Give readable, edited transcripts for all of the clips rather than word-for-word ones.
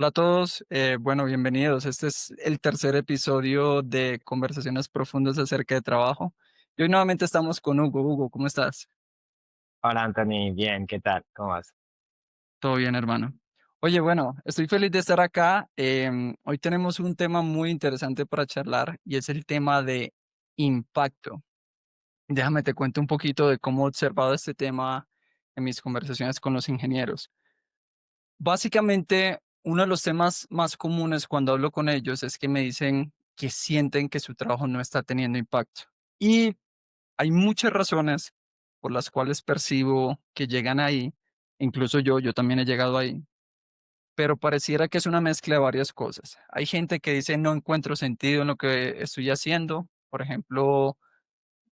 Hola a todos, bueno, bienvenidos. Este es el tercer episodio de Conversaciones Profundas acerca de trabajo. Y hoy nuevamente estamos con Hugo. Hugo, ¿cómo estás? Hola Anthony, bien, ¿qué tal? ¿Cómo vas? Todo bien, hermano. Oye, bueno, estoy feliz de estar acá. Hoy tenemos un tema muy interesante para charlar y es el tema de impacto. Déjame te cuento un poquito de cómo he observado este tema en mis conversaciones con los ingenieros. Básicamente, uno de los temas más comunes cuando hablo con ellos es que me dicen que sienten que su trabajo no está teniendo impacto. Y hay muchas razones por las cuales percibo que llegan ahí, incluso yo también he llegado ahí, pero pareciera que es una mezcla de varias cosas. Hay gente que dice no encuentro sentido en lo que estoy haciendo. Por ejemplo,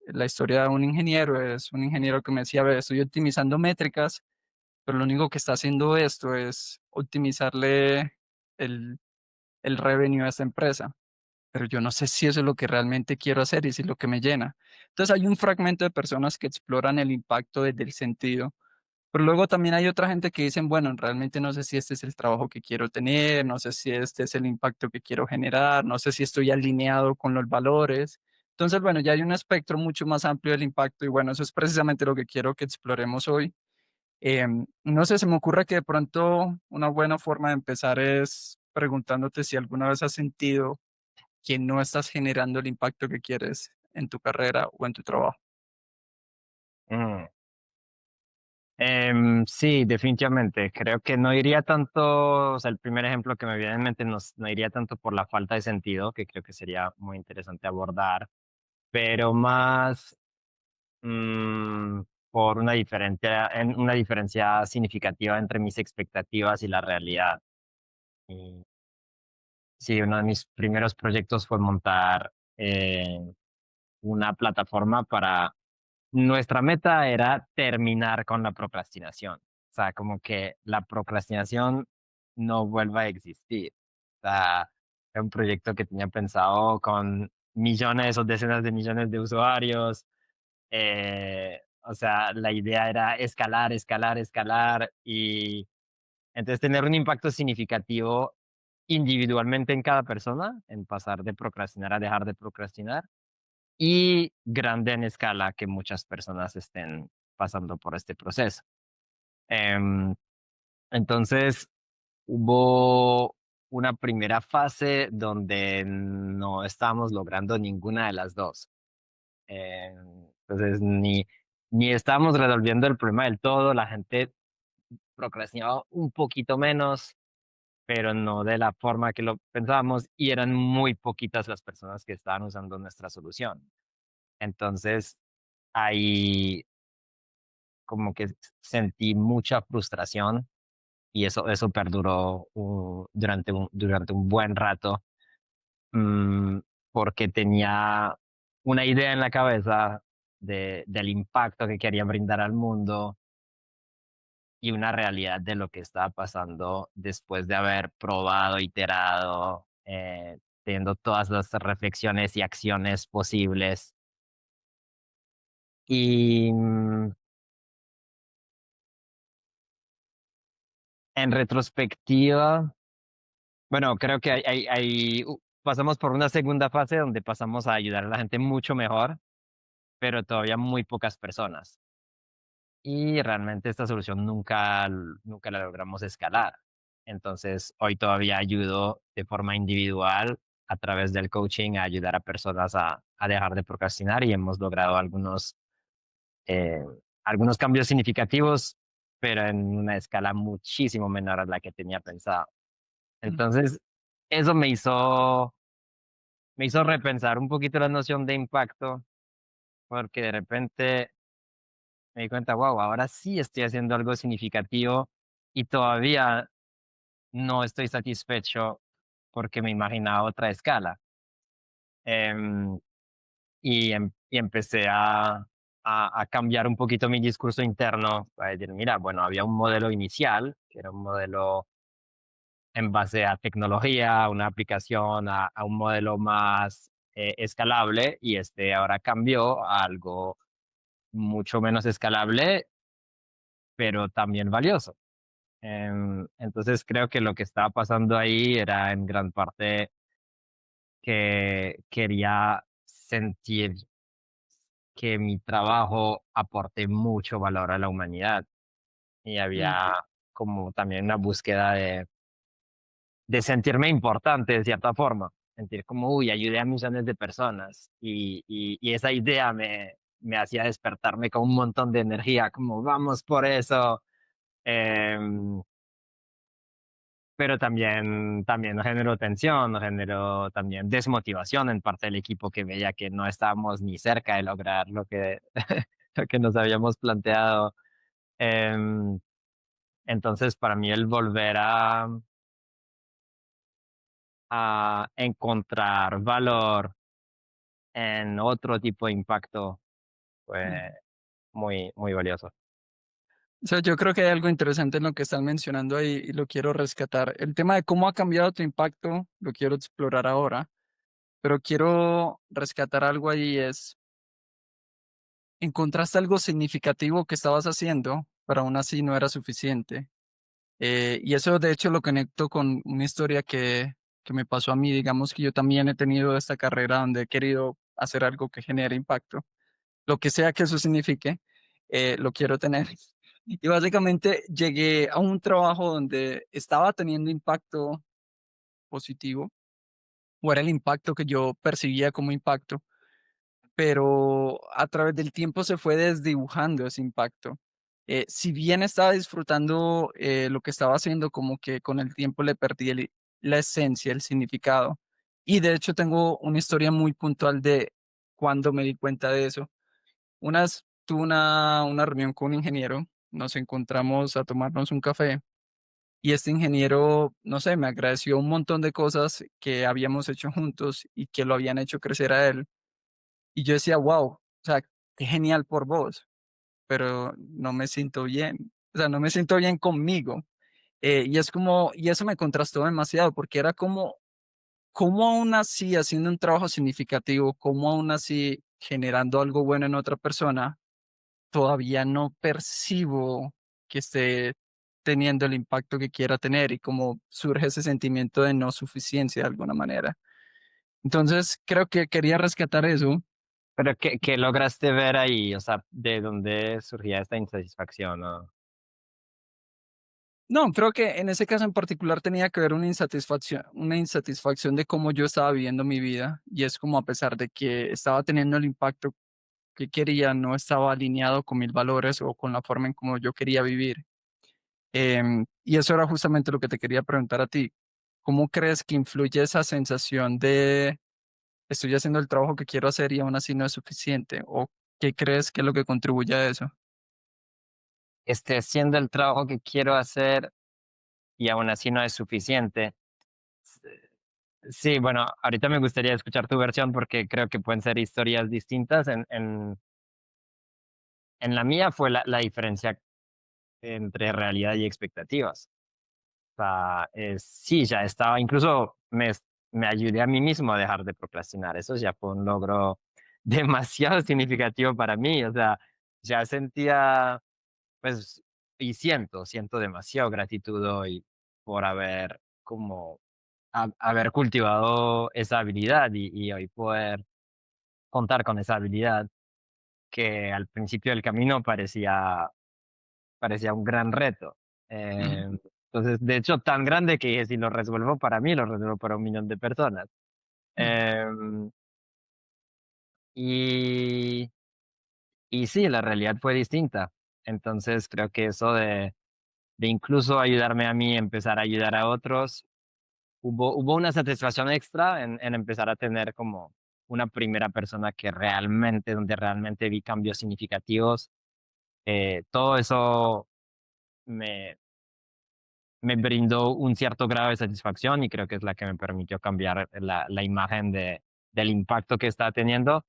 la historia de un ingeniero es un ingeniero que me decía, a ver, estoy optimizando métricas pero lo único que está haciendo esto es optimizarle el, el revenue a esta empresa. Pero yo no sé si eso es lo que realmente quiero hacer y si es lo que me llena. Entonces hay un fragmento de personas que exploran el impacto desde el sentido, pero luego también hay otra gente que dicen, bueno, realmente no sé si este es el trabajo que quiero tener, no sé si este es el impacto que quiero generar, no sé si estoy alineado con los valores. Entonces, bueno, ya hay un espectro mucho más amplio del impacto y bueno, eso es precisamente lo que quiero que exploremos hoy. No sé, se me ocurre que de pronto una buena forma de empezar es preguntándote si alguna vez has sentido que no estás generando el impacto que quieres en tu carrera o en tu trabajo. Mm, sí, definitivamente. Creo que no iría tanto, o sea, el primer ejemplo que me viene en mente no iría tanto por la falta de sentido, que creo que sería muy interesante abordar, pero más mm, por una diferencia significativa entre mis expectativas y la realidad. Y sí, uno de mis primeros proyectos fue montar una plataforma para. Nuestra meta era terminar con la procrastinación. O sea, como que la procrastinación no vuelva a existir. O sea, era un proyecto que tenía pensado con millones o decenas de millones de usuarios. O sea, la idea era escalar, escalar, escalar y entonces tener un impacto significativo individualmente en cada persona, en pasar de procrastinar a dejar de procrastinar y grande en escala que muchas personas estén pasando por este proceso. Em, entonces, hubo una primera fase donde no estábamos logrando ninguna de las dos. Entonces, ni estábamos resolviendo el problema del todo, la gente procrastinaba un poquito menos, pero no de la forma que lo pensábamos, y eran muy poquitas las personas que estaban usando nuestra solución. Entonces, ahí como que sentí mucha frustración y eso perduró durante un buen rato, mm, porque tenía una idea en la cabeza del impacto que quería brindar al mundo y una realidad de lo que estaba pasando después de haber probado, iterado, teniendo todas las reflexiones y acciones posibles. Y en retrospectiva, bueno, creo que pasamos por una segunda fase donde pasamos a ayudar a la gente mucho mejor, pero todavía muy pocas personas. Y realmente esta solución nunca la logramos escalar. Entonces, hoy todavía ayudo de forma individual a través del coaching a ayudar a personas a dejar de procrastinar y hemos logrado eh, algunos cambios significativos, pero en una escala muchísimo menor a la que tenía pensado. Mm. Entonces, eso me hizo repensar un poquito la noción de impacto, porque de repente me di cuenta, wow, ahora sí estoy haciendo algo significativo y todavía no estoy satisfecho porque me imaginaba otra escala. Em, y empecé a cambiar un poquito mi discurso interno para decir, mira, bueno, había un modelo inicial, que era un modelo en base a tecnología, a una aplicación, a un modelo más escalable y este ahora cambió a algo mucho menos escalable, pero también valioso. Entonces creo que lo que estaba pasando ahí era en gran parte que quería sentir que mi trabajo aporte mucho valor a la humanidad y Mm, había como también una búsqueda de sentirme importante de cierta forma, sentir como, uy, ayudé a millones de personas y esa idea me hacía despertarme con un montón de energía, como vamos por eso. em, pero también nos generó tensión, nos generó también desmotivación en parte del equipo que veía que no estábamos ni cerca de lograr lo que, lo que nos habíamos planteado. Em, entonces, para mí el volver a encontrar valor en otro tipo de impacto mm. fue muy, muy valioso. O sea, yo creo que hay algo interesante en lo que están mencionando ahí y lo quiero rescatar. El tema de cómo ha cambiado tu impacto, lo quiero explorar ahora, pero quiero rescatar algo ahí es, encontraste algo significativo que estabas haciendo, pero aún así no era suficiente. Y eso de hecho lo conecto con una historia que me pasó a mí. Digamos que yo también he tenido esta carrera donde he querido hacer algo que genere impacto, lo que sea que eso signifique, lo quiero tener. Y básicamente llegué a un trabajo donde estaba teniendo impacto positivo, o era el impacto que yo percibía como impacto, pero a través del tiempo se fue desdibujando ese impacto. Si bien estaba disfrutando lo que estaba haciendo, como que con el tiempo le perdí la esencia, el significado. Y de hecho tengo una historia muy puntual de cuando me di cuenta de eso. Tuve una reunión con un ingeniero, nos encontramos a tomarnos un café y este ingeniero, no sé, me agradeció un montón de cosas que habíamos hecho juntos y que lo habían hecho crecer a él. Y yo decía, wow, o sea, qué genial por vos, pero no me siento bien, o sea, no me siento bien conmigo. Y es como, y eso me contrastó demasiado porque era como, cómo aún así haciendo un trabajo significativo, cómo aún así generando algo bueno en otra persona todavía no percibo que esté teniendo el impacto que quiera tener y como surge ese sentimiento de no suficiencia de alguna manera. Entonces, creo que quería rescatar eso. Pero ¿qué lograste ver ahí? O sea, ¿de dónde surgía esta insatisfacción? ¿No? No, creo que en ese caso en particular tenía que ver una insatisfacción de cómo yo estaba viviendo mi vida y es como a pesar de que estaba teniendo el impacto que quería, no estaba alineado con mis valores o con la forma en cómo yo quería vivir. Y eso era justamente lo que te quería preguntar a ti. ¿Cómo crees que influye esa sensación de estoy haciendo el trabajo que quiero hacer y aún así no es suficiente? ¿O qué crees que es lo que contribuye a eso? Haciendo el trabajo que quiero hacer y aún así no es suficiente. Sí, bueno, ahorita me gustaría escuchar tu versión porque creo que pueden ser historias distintas. En la mía fue la diferencia entre realidad y expectativas. O sea, sí, ya estaba, incluso me ayudé a mí mismo a dejar de procrastinar. Eso ya fue un logro demasiado significativo para mí. O sea, ya sentía, pues, y siento demasiado gratitud hoy por haber como haber cultivado esa habilidad y hoy poder contar con esa habilidad que al principio del camino parecía un gran reto. Ujú, Entonces, de hecho, tan grande que dije, si lo resuelvo para mí, lo resuelvo para 1 millón de personas. ujú, Em, y, y sí, la realidad fue distinta. Entonces, creo que eso de incluso ayudarme a mí, empezar a ayudar a otros, hubo una satisfacción extra en empezar a tener como una primera persona que realmente, donde realmente vi cambios significativos. Todo eso me, me brindó un cierto grado de satisfacción y creo que es la que me permitió cambiar la imagen del impacto que está teniendo.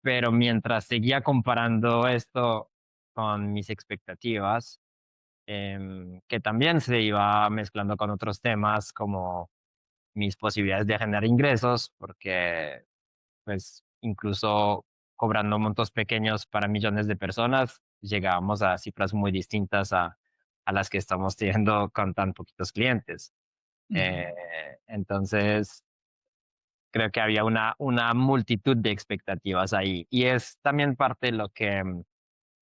Pero mientras seguía comparando esto con mis expectativas, que también se iba mezclando con otros temas como mis posibilidades de generar ingresos, porque pues incluso cobrando montos pequeños para millones de personas, llegábamos a cifras muy distintas a las que estamos teniendo con tan poquitos clientes. Ujú, Eh, entonces, creo que había una multitud de expectativas ahí. Y es también parte de lo que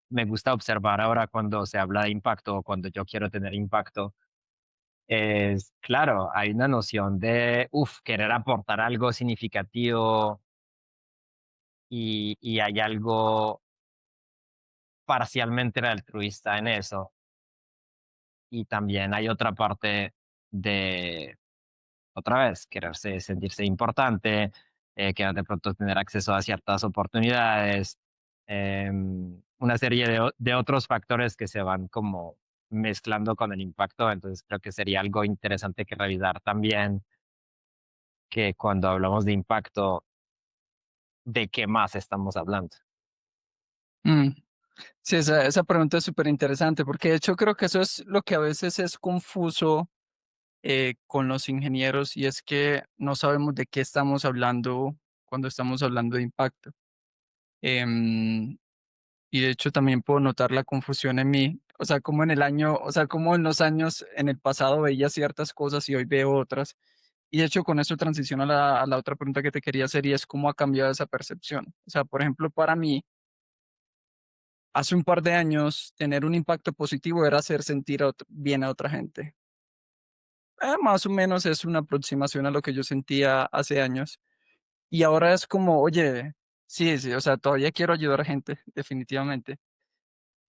me gusta observar ahora cuando se habla de impacto o cuando yo quiero tener impacto. Es claro, hay una noción de, querer aportar algo significativo y hay algo parcialmente altruista en eso. Y también hay otra parte de, otra vez, quererse sentirse importante, que de pronto tener acceso a ciertas oportunidades, una serie de otros factores que se van como mezclando con el impacto. Entonces creo que sería algo interesante que revisar también, que cuando hablamos de impacto, ¿de qué más estamos hablando? mm. Sí, esa pregunta es súper interesante porque de hecho creo que eso es lo que a veces es confuso con los ingenieros y es que no sabemos de qué estamos hablando cuando estamos hablando de impacto. Em, y de hecho también puedo notar la confusión en mí, o sea, como en el año, o sea, como en los años en el pasado veía ciertas cosas y hoy veo otras. Y de hecho con eso transiciono a la otra pregunta que te quería hacer y es cómo ha cambiado esa percepción. O sea, por ejemplo, para mí, hace un par de años, tener un impacto positivo era hacer sentir bien a otra gente. Más o menos es una aproximación a lo que yo sentía hace años. Y ahora es como, oye, sí, sí, o sea, todavía quiero ayudar a gente, definitivamente,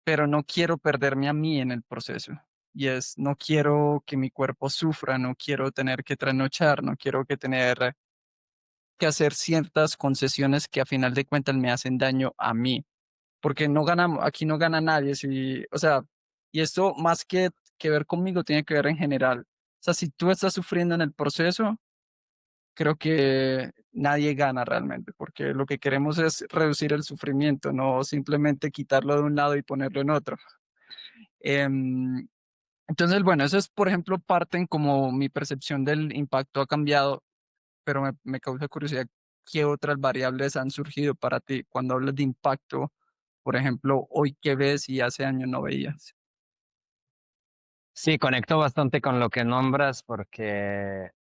pero no quiero perderme a mí en el proceso. Y es, no quiero que mi cuerpo sufra, no quiero tener que trasnochar, no quiero que tener que hacer ciertas concesiones que a final de cuentas me hacen daño a mí, porque no ganamos, aquí no gana nadie, si, o sea, y esto más que ver conmigo tiene que ver en general. O sea, si tú estás sufriendo en el proceso, creo que nadie gana realmente, porque lo que queremos es reducir el sufrimiento, no simplemente quitarlo de un lado y ponerlo en otro. Em, entonces, bueno, eso es, por ejemplo, parte en cómo mi percepción del impacto ha cambiado, pero me causa curiosidad, ¿qué otras variables han surgido para ti cuando hablas de impacto? Por ejemplo, hoy qué ves y hace años no veías. Sí, conecto bastante con lo que nombras porque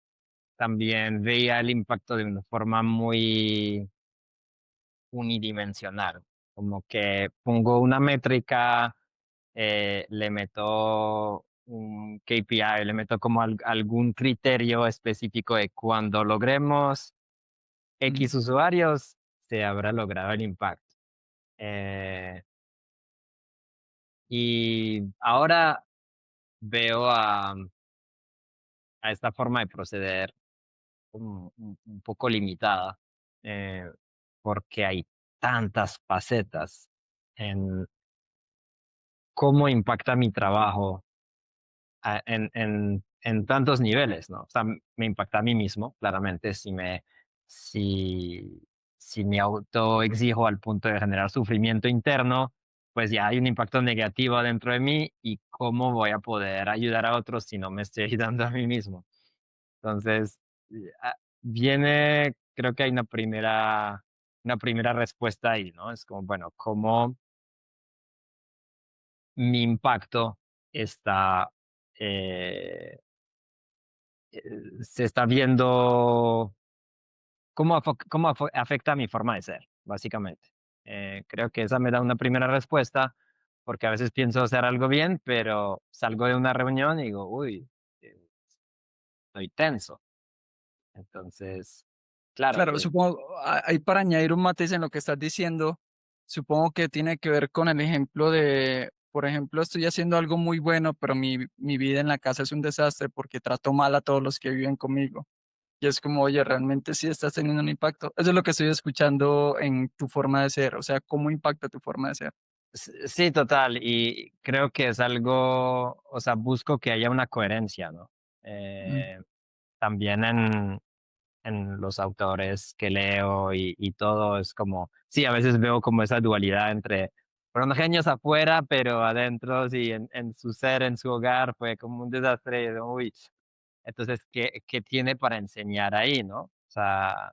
también veía el impacto de una forma muy unidimensional, como que pongo una métrica, le meto un KPI, le meto como algún criterio específico de cuando logremos Mm, X usuarios, se habrá logrado el impacto. Eh, y ahora veo a esta forma de proceder como un poco limitada, eh, porque hay tantas facetas en cómo impacta mi trabajo en tantos niveles, ¿no? O sea, me impacta a mí mismo, claramente, si, si me autoexijo al punto de generar sufrimiento interno, pues ya hay un impacto negativo dentro de mí y cómo voy a poder ayudar a otros si no me estoy ayudando a mí mismo. Entonces, viene, creo que hay una primera respuesta ahí, ¿no? Es como, bueno, ¿cómo mi impacto está, eh, se está viendo, afecta a mi forma de ser, básicamente. Creo que esa me da una primera respuesta, porque a veces pienso hacer algo bien, pero salgo de una reunión y digo, uy, eh, estoy tenso. Entonces, claro, claro, supongo, ahí para añadir un matiz en lo que estás diciendo, supongo que tiene que ver con el ejemplo de, por ejemplo, estoy haciendo algo muy bueno, pero mi vida en la casa es un desastre porque trato mal a todos los que viven conmigo. Y es como, oye, realmente sí estás teniendo un impacto. Eso es lo que estoy escuchando en tu forma de ser, o sea, cómo impacta tu forma de ser. sí, total, y creo que es algo, o sea, busco que haya una coherencia, ¿no? Mm, También en los autores que leo y todo, es como, sí, a veces veo como esa dualidad entre, fueron genios afuera, pero adentro, sí, en su ser, en su hogar, fue como un desastre, y digo, uy, entonces, ¿qué tiene para enseñar ahí, no? O sea,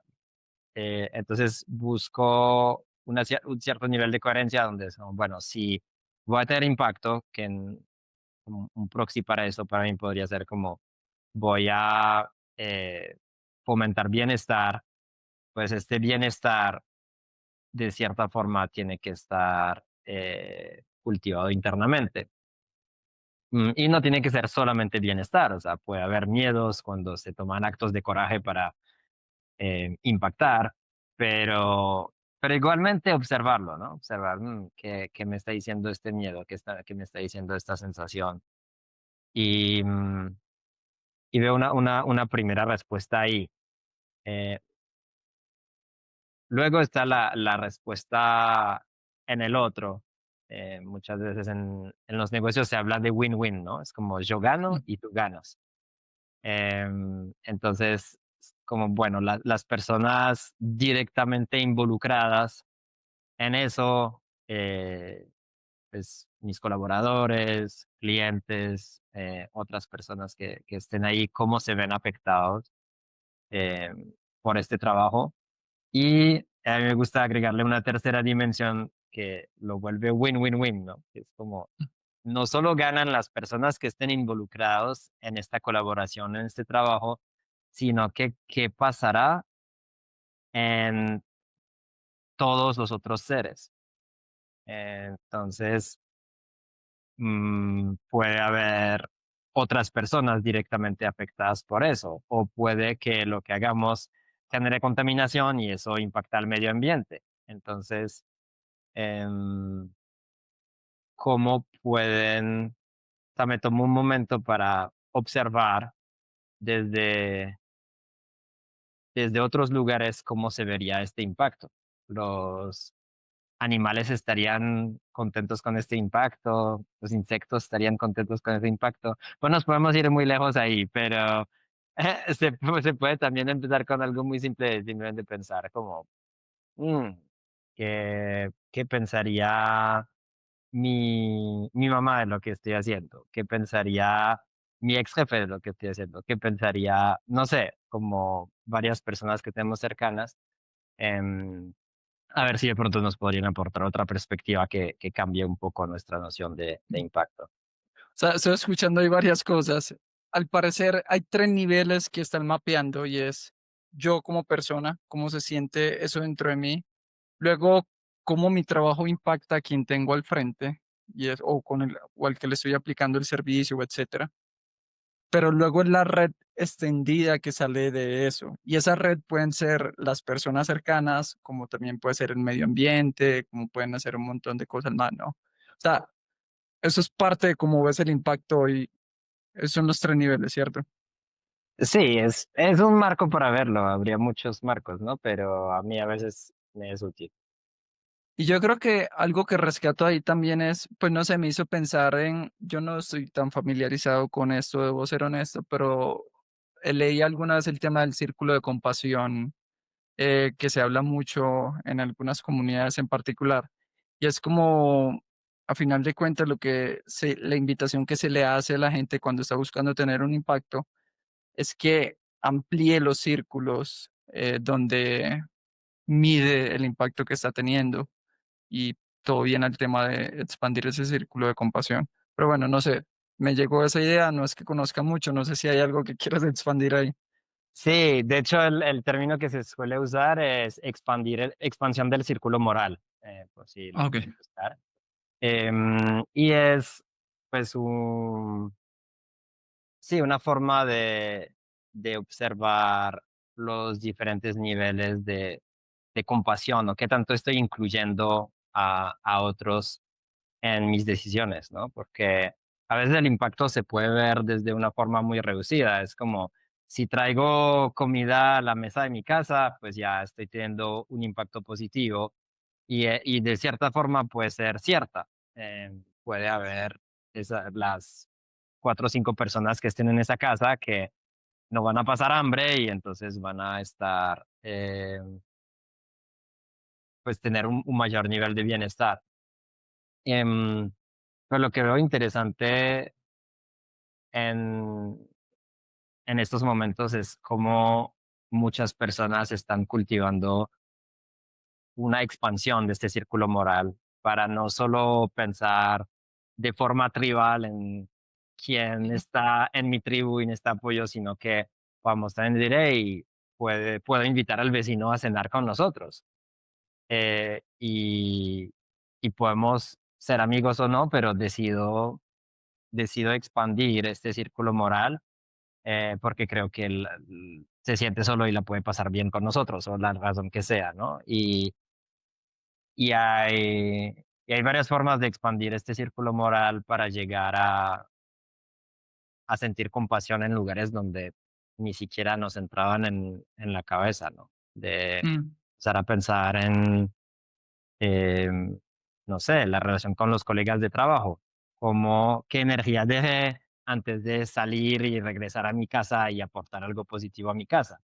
entonces busco un cierto nivel de coherencia donde son, bueno, si voy a tener impacto, un proxy para eso para mí podría ser como voy a fomentar bienestar, pues este bienestar de cierta forma tiene que estar cultivado internamente. Y no tiene que ser solamente bienestar, o sea, puede haber miedos cuando se toman actos de coraje para impactar, pero igualmente observarlo, ¿no? Observar qué me está diciendo este miedo, qué me está diciendo esta sensación. Y, y veo una primera respuesta ahí. Eh, Luego está la respuesta en el otro. Muchas veces en los negocios se habla de win-win, ¿no? Es como yo gano Mm. y tú ganas. Entonces, como bueno, las personas directamente involucradas en eso, pues mis colaboradores, clientes, otras personas que estén ahí, cómo se ven afectados por este trabajo. Y a mí me gusta agregarle una tercera dimensión que lo vuelve win-win-win, ¿no? Que es como, no solo ganan las personas que estén involucrados en esta colaboración, en este trabajo, sino que qué pasará en todos los otros seres. Entonces, puede haber otras personas directamente afectadas por eso, o puede que lo que hagamos genere contaminación y eso impacta al medio ambiente. Entonces, em, ¿cómo pueden? O sea, me tomo un momento para observar desde, desde otros lugares cómo se vería este impacto. Los animales estarían contentos con este impacto, los insectos estarían contentos con este impacto. Pues nos podemos ir muy lejos ahí, pero se puede también empezar con algo muy simple, simplemente pensar como, mm, ¿qué pensaría mi mamá de lo que estoy haciendo? ¿Qué pensaría mi ex jefe de lo que estoy haciendo? ¿Qué pensaría, no sé, como varias personas que tenemos cercanas? em, a ver si de pronto nos podrían aportar otra perspectiva que cambie un poco nuestra noción de impacto. O sea, estoy escuchando ahí varias cosas. Al parecer hay 3 niveles que están mapeando y es yo como persona, cómo se siente eso dentro de mí. Luego, cómo mi trabajo impacta a quien tengo al frente y es, o con el, o al que le estoy aplicando el servicio, etcétera. Pero luego es la red extendida que sale de eso. Y esa red pueden ser las personas cercanas, como también puede ser el medio ambiente, como pueden hacer un montón de cosas más, ¿no? O sea, eso es parte de cómo ves el impacto y esos son los 3 niveles, ¿cierto? Sí, es un marco para verlo, habría muchos marcos, ¿no? Pero a mí a veces me es útil. Y yo creo que algo que rescato ahí también es, pues no sé, me hizo pensar en, yo no estoy tan familiarizado con esto, debo ser honesto, pero leí alguna vez el tema del círculo de compasión, que se habla mucho en algunas comunidades en particular. Y es como, a final de cuentas, la invitación que se le hace a la gente cuando está buscando tener un impacto es que amplíe los círculos donde mide el impacto que está teniendo y todo bien al tema de expandir ese círculo de compasión. Pero bueno, no sé, me llegó esa idea, no es que conozca mucho, no sé si hay algo que quieras expandir ahí. Sí, de hecho el término que se suele usar es expansión del círculo moral, por si lo Ok. quieres buscar. Y es pues sí, una forma de observar los diferentes niveles de compasión, o qué tanto estoy incluyendo a otros en mis decisiones, ¿no? Porque a veces el impacto se puede ver desde una forma muy reducida. Es como, si traigo comida a la mesa de mi casa, pues ya estoy teniendo un impacto positivo y de cierta forma puede ser cierta. Puede haber las 4 o 5 personas que estén en esa casa que no van a pasar hambre y entonces van a estar, pues tener un mayor nivel de bienestar. Em, pero lo que veo interesante en, en estos momentos es cómo muchas personas están cultivando una expansión de este círculo moral para no solo pensar de forma tribal quién Ujú, está en mi tribu y necesita apoyo, sino que vamos también decir, hey, puedo invitar al vecino a cenar con nosotros. eh, y, y podemos ser amigos o no, pero decido expandir este círculo moral porque creo que se siente solo y la puede pasar bien con nosotros, o la razón que sea, ¿no? Y hay varias formas de expandir este círculo moral para llegar a sentir compasión en lugares donde ni siquiera nos entraban en la cabeza, ¿no? De mm, empezar a pensar em, no sé, la relación con los colegas de trabajo, como qué energía dejé antes de salir y regresar a mi casa y aportar algo positivo a mi casa.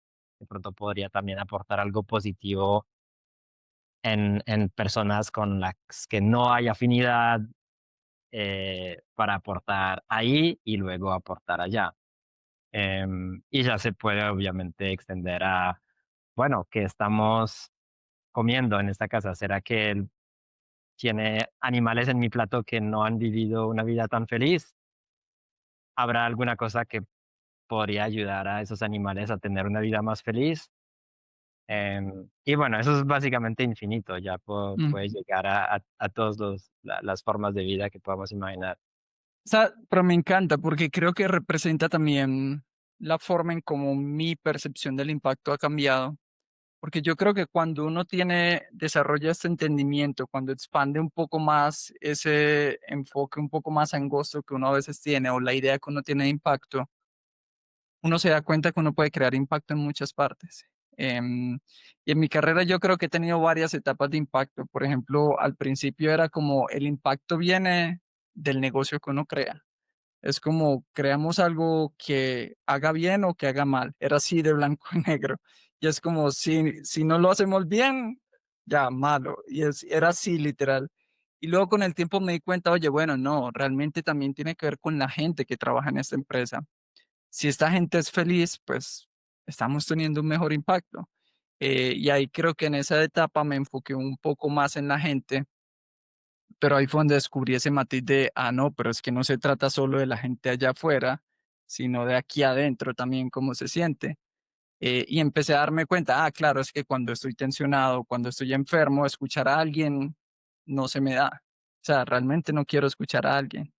De pronto podría también aportar algo positivo en personas con las que no hay afinidad para aportar ahí y luego aportar allá. Y ya se puede obviamente extender a, bueno, ¿qué estamos comiendo en esta casa? ¿Será que tiene animales en mi plato que no han vivido una vida tan feliz? ¿Habrá alguna cosa que podría ayudar a esos animales a tener una vida más feliz? Y bueno, eso es básicamente infinito, ya mm. puede llegar a todas las formas de vida que podamos imaginar. Pero me encanta porque creo que representa también la forma en cómo mi percepción del impacto ha cambiado. Porque yo creo que cuando uno desarrolla este entendimiento, cuando expande un poco más ese enfoque un poco más angosto que uno a veces tiene o la idea que uno tiene de impacto, uno se da cuenta que uno puede crear impacto en muchas partes. Y en mi carrera yo creo que he tenido varias etapas de impacto. Por ejemplo, al principio era como el impacto viene del negocio que uno crea. Es como creamos algo que haga bien o que haga mal. Era así de blanco y negro. Y es como si no lo hacemos bien, ya malo. Era así literal. Y luego con el tiempo me di cuenta, oye, bueno, no, realmente también tiene que ver con la gente que trabaja en esta empresa. Si esta gente es feliz, pues estamos teniendo un mejor impacto. Y ahí creo que en esa etapa me enfoqué un poco más en la gente, pero ahí fue donde descubrí ese matiz de, ah, no, pero es que no se trata solo de la gente allá afuera, sino de aquí adentro también cómo se siente. Y empecé a darme cuenta, ah, claro, es que cuando estoy tensionado, cuando estoy enfermo, escuchar a alguien no se me da. O sea, realmente no quiero escuchar a alguien.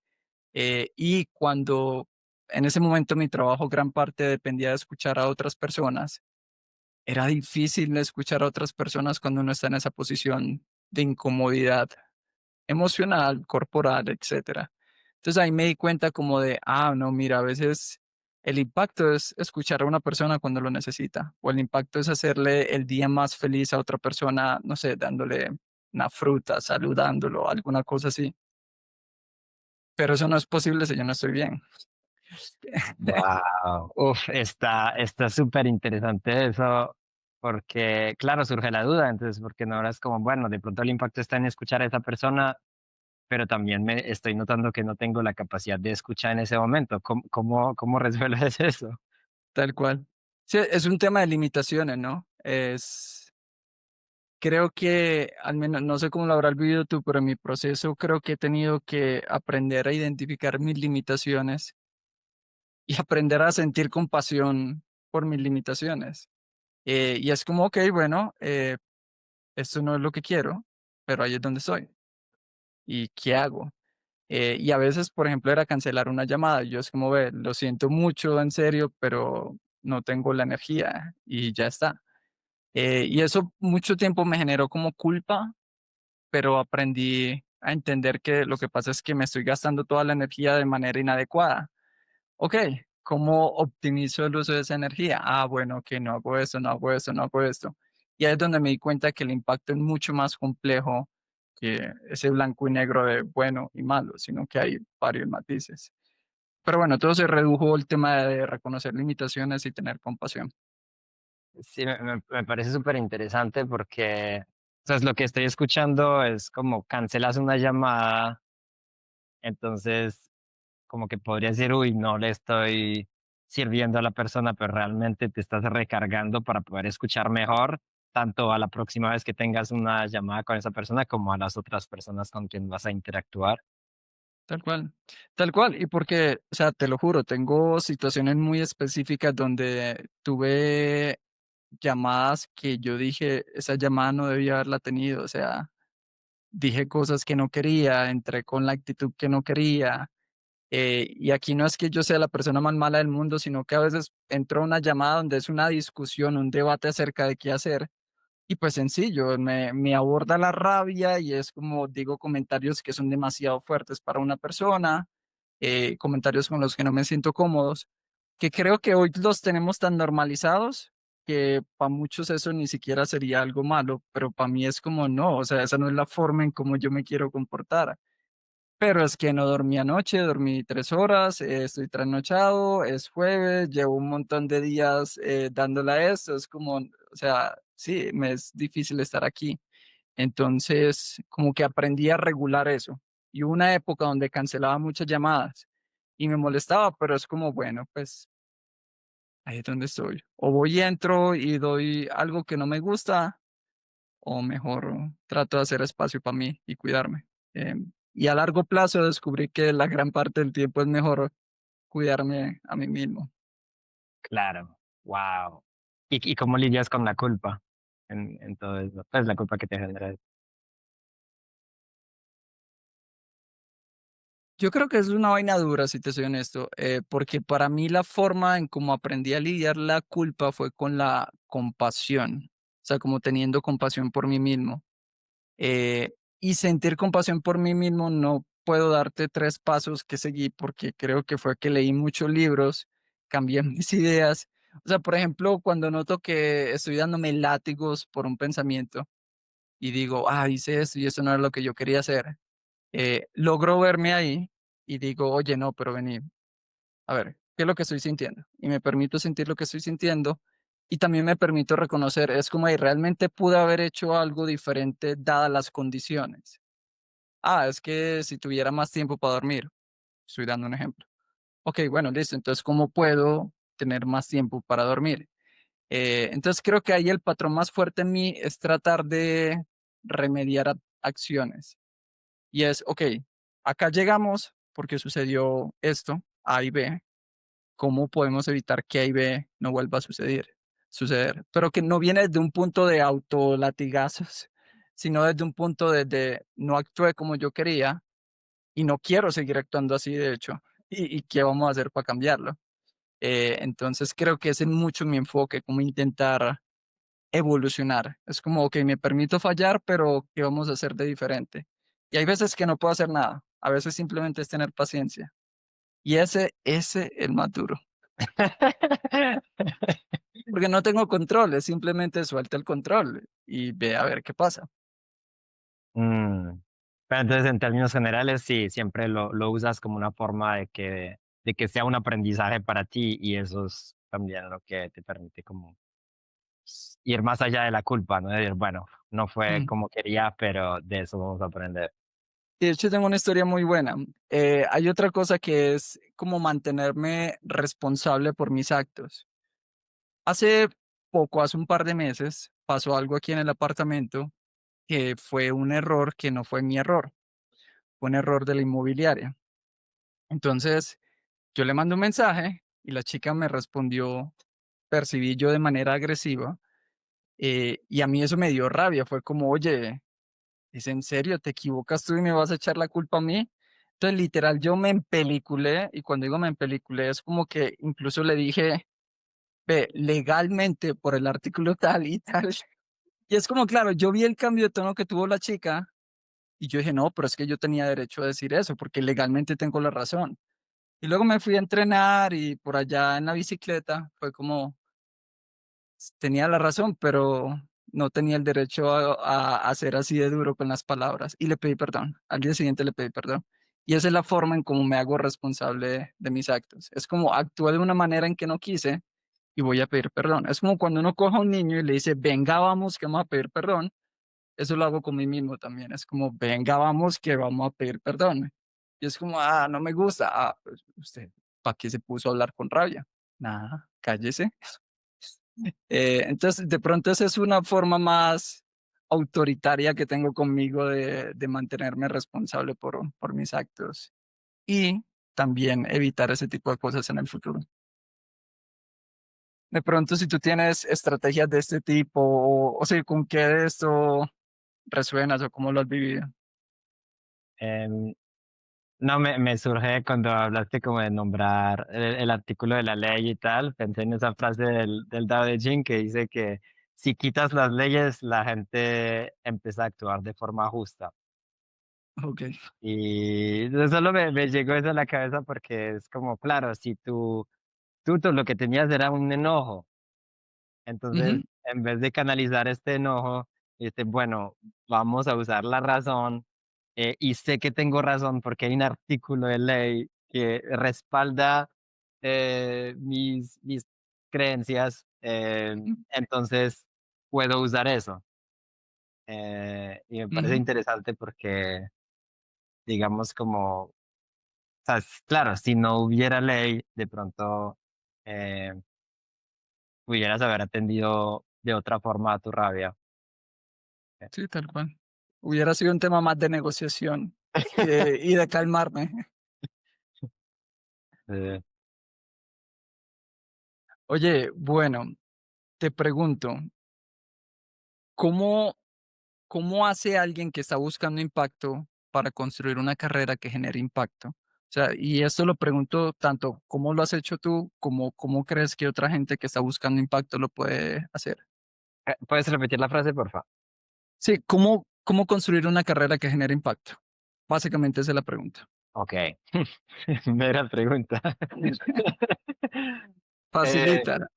Y cuando en ese momento mi trabajo gran parte dependía de escuchar a otras personas, era difícil escuchar a otras personas cuando uno está en esa posición de incomodidad emocional, corporal, etcétera. Entonces ahí me di cuenta como de, ah, no, mira, a veces el impacto es escuchar a una persona cuando lo necesita, o el impacto es hacerle el día más feliz a otra persona, no sé, dándole una fruta, saludándolo, alguna cosa así. Pero eso no es posible si yo no estoy bien. Wow, uf, está súper interesante eso, porque claro, surge la duda, entonces, porque no ahora es como, bueno, de pronto el impacto está en escuchar a esa persona, pero también me estoy notando que no tengo la capacidad de escuchar en ese momento. ¿Cómo resuelves eso? Tal cual. Sí, es un tema de limitaciones, ¿no? Creo que, al menos, no sé cómo lo habrás vivido tú, pero en mi proceso creo que he tenido que aprender a identificar mis limitaciones y aprender a sentir compasión por mis limitaciones. Y es como, ok, bueno, esto no es lo que quiero, pero ahí es donde estoy. ¿Y qué hago? Y a veces, por ejemplo, era cancelar una llamada. Yo es como, ve, lo siento mucho, en serio, pero no tengo la energía y ya está. Y eso mucho tiempo me generó como culpa, pero aprendí a entender que lo que pasa es que me estoy gastando toda la energía de manera inadecuada. Ok, ¿cómo optimizo el uso de esa energía? Ah, bueno, que no hago esto, no hago esto, no hago esto. Y ahí es donde me di cuenta que el impacto es mucho más complejo que ese blanco y negro de bueno y malo, sino que hay varios matices. Pero bueno, todo se redujo al tema de reconocer limitaciones y tener compasión. Sí, me parece súper interesante porque, ¿sabes? Lo que estoy escuchando es como cancelas una llamada, entonces como que podría decir, uy, no le estoy sirviendo a la persona, pero realmente te estás recargando para poder escuchar mejor, tanto a la próxima vez que tengas una llamada con esa persona como a las otras personas con quien vas a interactuar. tal cual, y porque, o sea, te lo juro, tengo situaciones muy específicas donde tuve llamadas que yo dije: "Esa llamada no debía haberla tenido", o sea, dije cosas que no quería, entré con la actitud que no quería, y aquí no es que yo sea la persona más mala del mundo, sino que a veces entro a una llamada donde es una discusión, un debate acerca de qué hacer, y pues sencillo, me aborda la rabia y es como digo comentarios que son demasiado fuertes para una persona, comentarios con los que no me siento cómodos, que creo que hoy los tenemos tan normalizados que para muchos eso ni siquiera sería algo malo, pero para mí es como no, o sea, esa no es la forma en cómo yo me quiero comportar. Pero es que no dormí anoche, dormí 3 horas, estoy trasnochado, es jueves, llevo un montón de días, dándole a esto, es como, o sea, sí, me es difícil estar aquí. Entonces, como que aprendí a regular eso. Y hubo una época donde cancelaba muchas llamadas y me molestaba, pero es como, bueno, pues ahí es donde estoy. O voy y entro y doy algo que no me gusta, o mejor trato de hacer espacio para mí y cuidarme. Y a largo plazo descubrí que la gran parte del tiempo es mejor cuidarme a mí mismo. Claro, wow. ¿Y cómo lidias con la culpa en todo eso? Pues, la culpa que te genera eso. Yo creo que es una vaina dura, si te soy honesto, porque para mí la forma en cómo aprendí a lidiar la culpa fue con la compasión, o sea, como teniendo compasión por mí mismo. Y sentir compasión por mí mismo, no puedo darte 3 pasos que seguí, porque creo que fue que leí muchos libros, cambié mis ideas. O sea, por ejemplo, cuando noto que estoy dándome látigos por un pensamiento y digo: "Ah, hice esto y eso no era lo que yo quería hacer", logro verme ahí y digo: "Oye, no, pero vení, a ver, ¿qué es lo que estoy sintiendo?". Y me permito sentir lo que estoy sintiendo y también me permito reconocer, es como, realmente pude haber hecho algo diferente dadas las condiciones. Ah, es que si tuviera más tiempo para dormir, estoy dando un ejemplo. Okey, bueno, listo, entonces, ¿cómo puedo tener más tiempo para dormir? Entonces, creo que ahí el patrón más fuerte en mí es tratar de remediar acciones. Y es, okey, acá llegamos porque sucedió esto, A y B, ¿cómo podemos evitar que A y B no vuelva a suceder? Pero que no viene desde un punto de autolatigazos, sino desde un punto de no actué como yo quería, y no quiero seguir actuando así, de hecho, ¿y qué vamos a hacer para cambiarlo? Entonces creo que ese es mucho mi enfoque, como intentar evolucionar. Es como, okey, me permito fallar, pero ¿qué vamos a hacer de diferente? Y hay veces que no puedo hacer nada, a veces simplemente es tener paciencia. Y ese es más duro, porque no tengo control, es simplemente suelta el control y ve a ver qué pasa. Mm. Pero entonces, en términos generales, sí, siempre lo usas como una forma de que sea un aprendizaje para ti, y eso es también lo que te permite como ir más allá de la culpa, ¿no? De decir, bueno, no fue Mm. como quería, pero de eso vamos a aprender. De hecho, tengo una historia muy buena. Hay otra cosa que es como mantenerme responsable por mis actos. Hace poco, hace un par de meses, pasó algo aquí en el apartamento que fue un error que no fue mi error, fue un error de la inmobiliaria. Entonces, yo le mando un mensaje y la chica me respondió, percibí yo de manera agresiva, y a mí eso me dio rabia. Fue como, oye, ¿es en serio? ¿Te equivocas tú y me vas a echar la culpa a mí? Entonces, literal, yo me empeliculé, y cuando digo me empeliculé, es como que incluso le dije, ve, legalmente por el artículo tal y tal. Y es como, claro, yo vi el cambio de tono que tuvo la chica y yo dije, no, pero es que yo tenía derecho a decir eso porque legalmente tengo la razón. Y luego me fui a entrenar y por allá en la bicicleta fue como, tenía la razón, pero no tenía el derecho a ser así de duro con las palabras y le pedí perdón. Al día siguiente le pedí perdón. Y esa es la forma en cómo me hago responsable de mis actos. Es como actué de una manera en que no quise y voy a pedir perdón. Es como cuando uno coja a un niño y le dice, venga, vamos, que vamos a pedir perdón. Eso lo hago con mí mismo también. Es como, venga, vamos, que vamos a pedir perdón. Y es como, ah, no me gusta. Ah, pues usted, ¿para qué se puso a hablar con rabia? Nada, cállese. Entonces, de pronto esa es una forma más autoritaria que tengo conmigo de mantenerme responsable por mis actos. y también evitar ese tipo de cosas en el futuro. De pronto, si tú tienes estrategias de este tipo, o sea, ¿con qué de esto resuenas o cómo lo has vivido? Em, no, me surge cuando hablaste como de nombrar el artículo de la ley y tal, pensé en esa frase del Tao Te Ching que dice que si quitas las leyes, la gente empieza a actuar de forma justa. Okey. Y de solo me llegó eso a la cabeza porque es como, claro, si tú lo que tenías era un enojo. Entonces, Ujú, en vez de canalizar este enojo, bueno, vamos a usar la razón, y sé que tengo razón porque hay un artículo de ley que respalda, mis creencias, ujú, entonces puedo usar eso. Y me parece ujú. interesante porque, digamos, como, o sea, claro, si no hubiera ley, de pronto, eh, pudieras haber atendido de otra forma a tu rabia. Sí, tal cual. Hubiera sido un tema más de negociación y de calmarme. Eh, Oye, bueno, te pregunto, ¿cómo cómo hace alguien que está buscando impacto para construir una carrera que genere impacto? O sea, y esto lo pregunto tanto, ¿cómo lo has hecho tú, como cómo crees que otra gente que está buscando impacto lo puede hacer? ¿Puedes repetir la frase, porfa? Sí, ¿cómo construir una carrera que genere impacto? Básicamente esa es la pregunta. Okey. Mera pregunta. Eh, Facilita.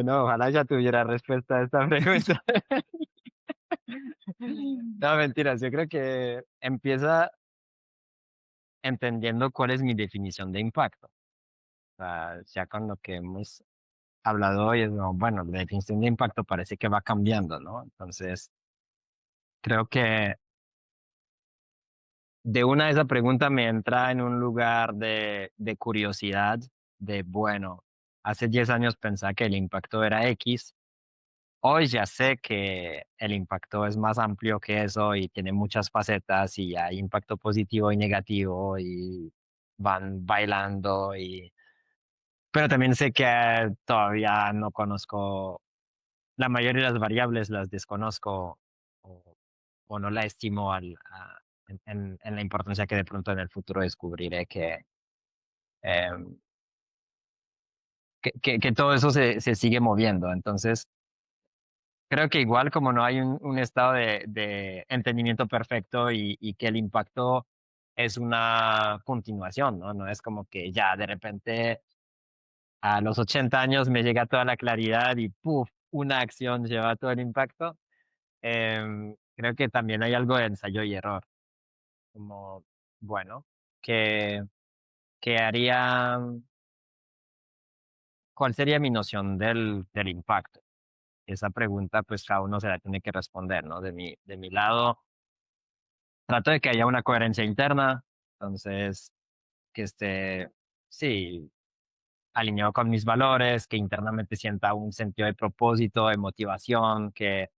no, ojalá ya tuviera respuesta a esta pregunta. No, mentiras, yo creo que empieza entendiendo cuál es mi definición de impacto. O sea, ya con lo que hemos hablado hoy es, no, bueno, la definición de impacto parece que va cambiando, ¿no? Entonces, creo que de una esa pregunta me entra en un lugar de curiosidad, de, bueno, hace 10 años pensaba que el impacto era X, hoy ya sé que el impacto es más amplio que eso y tiene muchas facetas y hay impacto positivo y negativo y van bailando y pero también sé que todavía no conozco la mayoría de las variables las desconozco o o no la estimo en la importancia que de pronto en el futuro descubriré em, que todo eso se sigue moviendo. Entonces, creo que igual como no hay un estado de entendimiento perfecto y que el impacto es una continuación, ¿no? No es como que ya de repente a los 80 años me llega toda la claridad y ¡puf! Una acción lleva todo el impacto. Creo que también hay algo de ensayo y error, como, bueno, ¿qué, qué haría? ¿Cuál sería mi noción del impacto? Esa pregunta, pues cada uno se la tiene que responder, ¿no? De mi lado, trato de que haya una coherencia interna, entonces, que esté, sí, alineado con mis valores, que internamente sienta un sentido de propósito, de motivación, que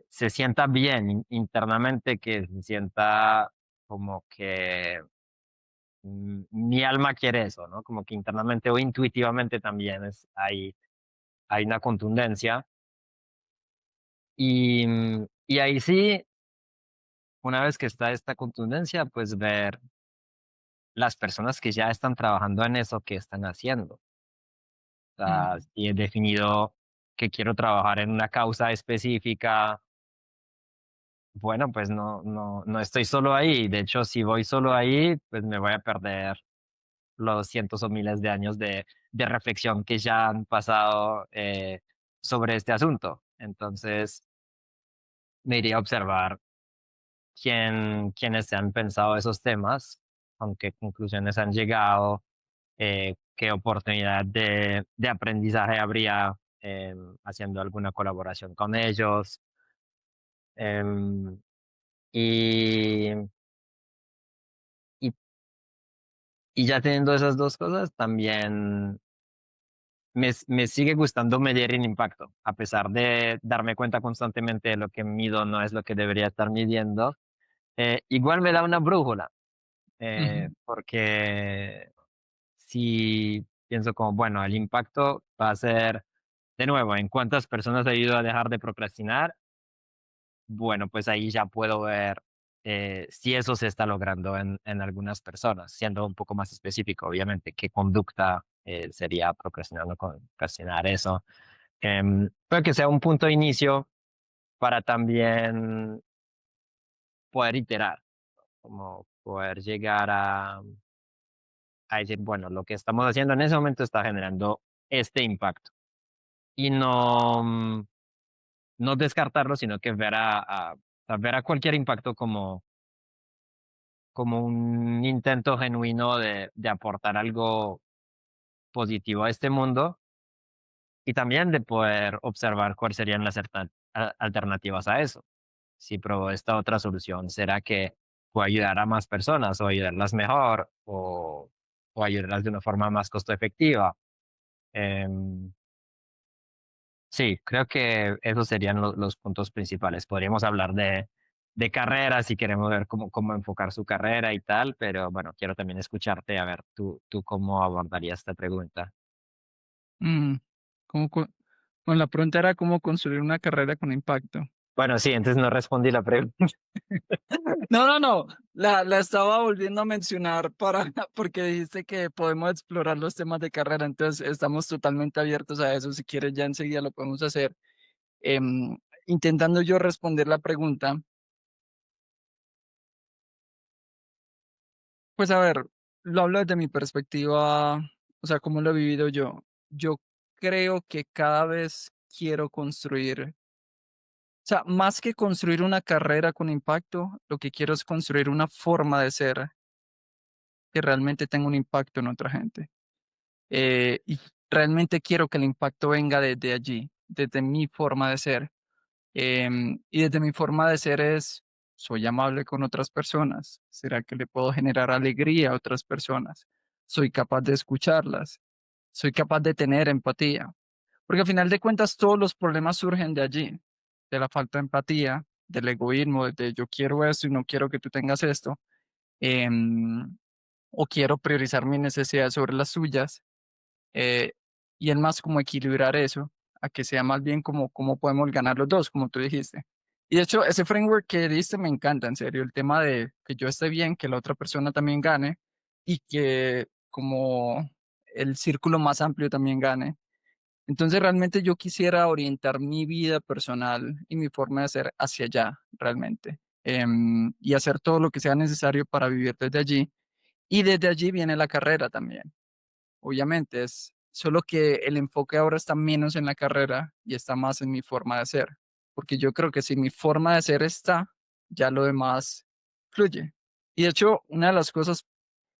se sienta bien internamente, que se sienta como que mi alma quiere eso, ¿no? Como que internamente o intuitivamente también hay una contundencia. Y ahí sí, una vez que está esta contundencia, pues ver las personas que ya están trabajando en eso, qué están haciendo. O sea, Mm, si he definido que quiero trabajar en una causa específica, bueno, pues no estoy solo ahí. De hecho, si voy solo ahí, pues me voy a perder los cientos o miles de años de reflexión que ya han pasado sobre este asunto. Entonces, me iría a observar quiénes se han pensado esos temas, con qué conclusiones han llegado, qué oportunidad de aprendizaje habría haciendo alguna colaboración con ellos. em, y, y, y ya teniendo esas dos cosas, también me sigue gustando medir el impacto, a pesar de darme cuenta constantemente de lo que mido no es lo que debería estar midiendo. Igual me da una brújula, Ujú, porque si pienso como, bueno, el impacto va a ser, de nuevo, en cuántas personas ayudo a dejar de procrastinar, bueno, pues ahí ya puedo ver si eso se está logrando en algunas personas, siendo un poco más específico, obviamente, qué conducta sería procrastinando, procrastinar eso. Puede que sea un punto de inicio para también poder iterar, como poder llegar a decir, bueno, lo que estamos haciendo en ese momento está generando este impacto y no, no descartarlo, sino que ver a ver a cualquier impacto como, como un intento genuino de aportar algo positivo a este mundo y también de poder observar cuáles serían las alternativas a eso. Si pruebo esta otra solución, ¿será que puedo ayudar a más personas o ayudarlas mejor o ayudarlas de una forma más costo efectiva? Em, sí, creo que esos serían los puntos principales. Podríamos hablar de carrera si queremos ver cómo enfocar su carrera y tal, pero bueno, quiero también escucharte a ver tú cómo abordarías esta pregunta. mm, ¿cómo co bueno, la pregunta era cómo construir una carrera con impacto. Bueno, sí, entonces no respondí la pregunta. No, no, no, la estaba volviendo a mencionar para porque dijiste que podemos explorar los temas de carrera, entonces estamos totalmente abiertos a eso, si quieres ya enseguida lo podemos hacer. Em, Intentando yo responder la pregunta, pues a ver, lo hablo desde mi perspectiva, o sea, cómo lo he vivido yo. Yo creo que cada vez quiero construir, o sea, más que construir una carrera con impacto, lo que quiero es construir una forma de ser que realmente tenga un impacto en otra gente. Y realmente quiero que el impacto venga desde allí, desde mi forma de ser. Y desde mi forma de ser es, soy amable con otras personas. ¿Será que le puedo generar alegría a otras personas? Soy capaz de escucharlas. Soy capaz de tener empatía. Porque al final de cuentas todos los problemas surgen de allí, de la falta de empatía, del egoísmo, de yo quiero esto y no quiero que tú tengas esto. em, o quiero priorizar mis necesidades sobre las suyas. eh, y es más como equilibrar eso, a que sea más bien como cómo podemos ganar los dos, como tú dijiste. Y de hecho, ese framework que diste me encanta, en serio, el tema de que yo esté bien, que la otra persona también gane y que como el círculo más amplio también gane. Entonces, realmente yo quisiera orientar mi vida personal y mi forma de ser hacia allá, realmente, y hacer todo lo que sea necesario para vivir desde allí. Y desde allí viene la carrera también. Obviamente, es solo que el enfoque ahora está menos en la carrera y está más en mi forma de ser, porque yo creo que si mi forma de ser está, ya lo demás fluye. Y de hecho, una de las cosas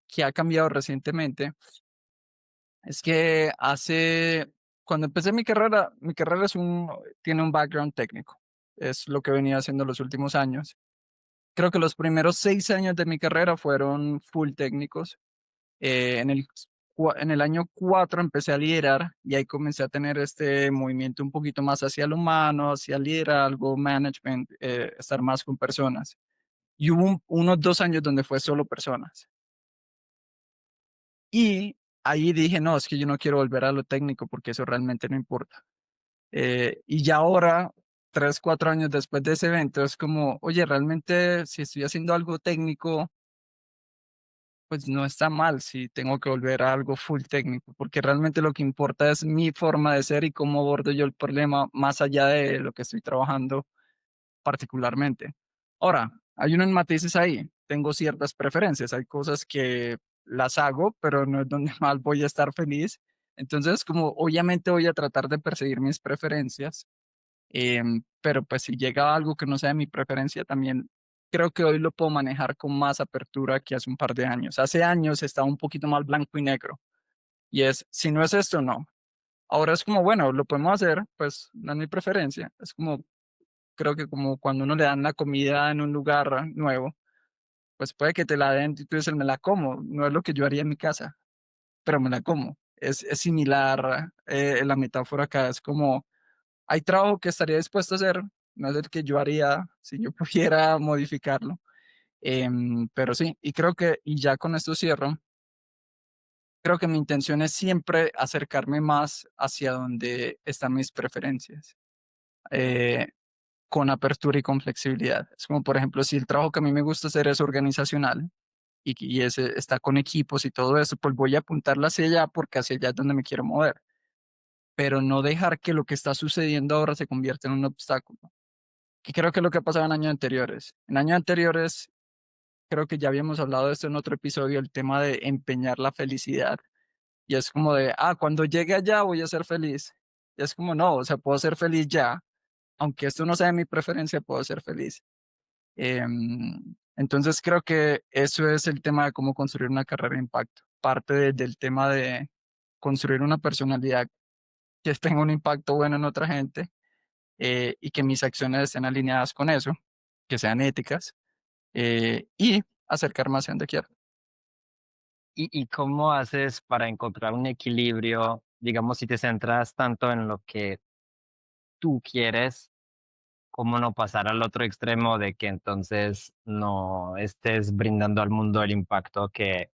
que ha cambiado recientemente es que cuando empecé mi carrera tiene un background técnico, es lo que venía haciendo los últimos años. Creo que los primeros 6 años de mi carrera fueron full técnicos. En el año 4 empecé a liderar y ahí comencé a tener este movimiento un poquito más hacia el humano, hacia liderazgo, management, estar más con personas. Y hubo unos 2 años donde fue solo personas. Y ahí dije, no, es que yo no quiero volver a lo técnico porque eso realmente no importa. Y ya ahora, 3, 4 años después de ese evento, es como, oye, realmente si estoy haciendo algo técnico, pues no está mal si tengo que volver a algo full técnico, porque realmente lo que importa es mi forma de ser y cómo abordo yo el problema más allá de lo que estoy trabajando particularmente. Ahora, hay unos matices ahí. Tengo ciertas preferencias, hay cosas que las hago, pero no es donde más voy a estar feliz. Entonces, como obviamente voy a tratar de perseguir mis preferencias, pero pues si llega algo que no sea de mi preferencia, también creo que hoy lo puedo manejar con más apertura que hace un par de años. Hace años estaba un poquito más blanco y negro. Y es, si no es esto, no. Ahora es como, bueno, lo podemos hacer, pues no es mi preferencia. Es como, creo que como cuando uno le dan la comida en un lugar nuevo, pues puede que te la den y tú dices, me la como. No es lo que yo haría en mi casa, pero me la como. es similar, la metáfora acá es como, hay trabajo que estaría dispuesto a hacer, no es el que yo haría si yo pudiera modificarlo, pero sí, y creo que, y ya con esto cierro, creo que mi intención es siempre acercarme más hacia donde están mis preferencias, eh, con apertura y con flexibilidad. Es como, por ejemplo, si el trabajo que a mí me gusta hacer es organizacional y ese está con equipos y todo eso, pues voy a apuntarla hacia allá porque hacia allá es donde me quiero mover, pero no dejar que lo que está sucediendo ahora se convierta en un obstáculo. Que creo que es lo que pasaba en años anteriores. En años anteriores, creo que ya habíamos hablado de esto en otro episodio, el tema de empeñar la felicidad. Y es como de, cuando llegue allá voy a ser feliz. Y es como, no, o sea, puedo ser feliz ya, aunque esto no sea de mi preferencia, puedo ser feliz. Entonces creo que eso es el tema de cómo construir una carrera de impacto. Parte del tema de construir una personalidad que tenga un impacto bueno en otra gente, y que mis acciones estén alineadas con eso, que sean éticas, y acercarme hacia donde quiero. ¿Y cómo haces para encontrar un equilibrio? Digamos, si te centras tanto en lo que tú quieres, ¿cómo no pasar al otro extremo de que entonces no estés brindando al mundo el impacto que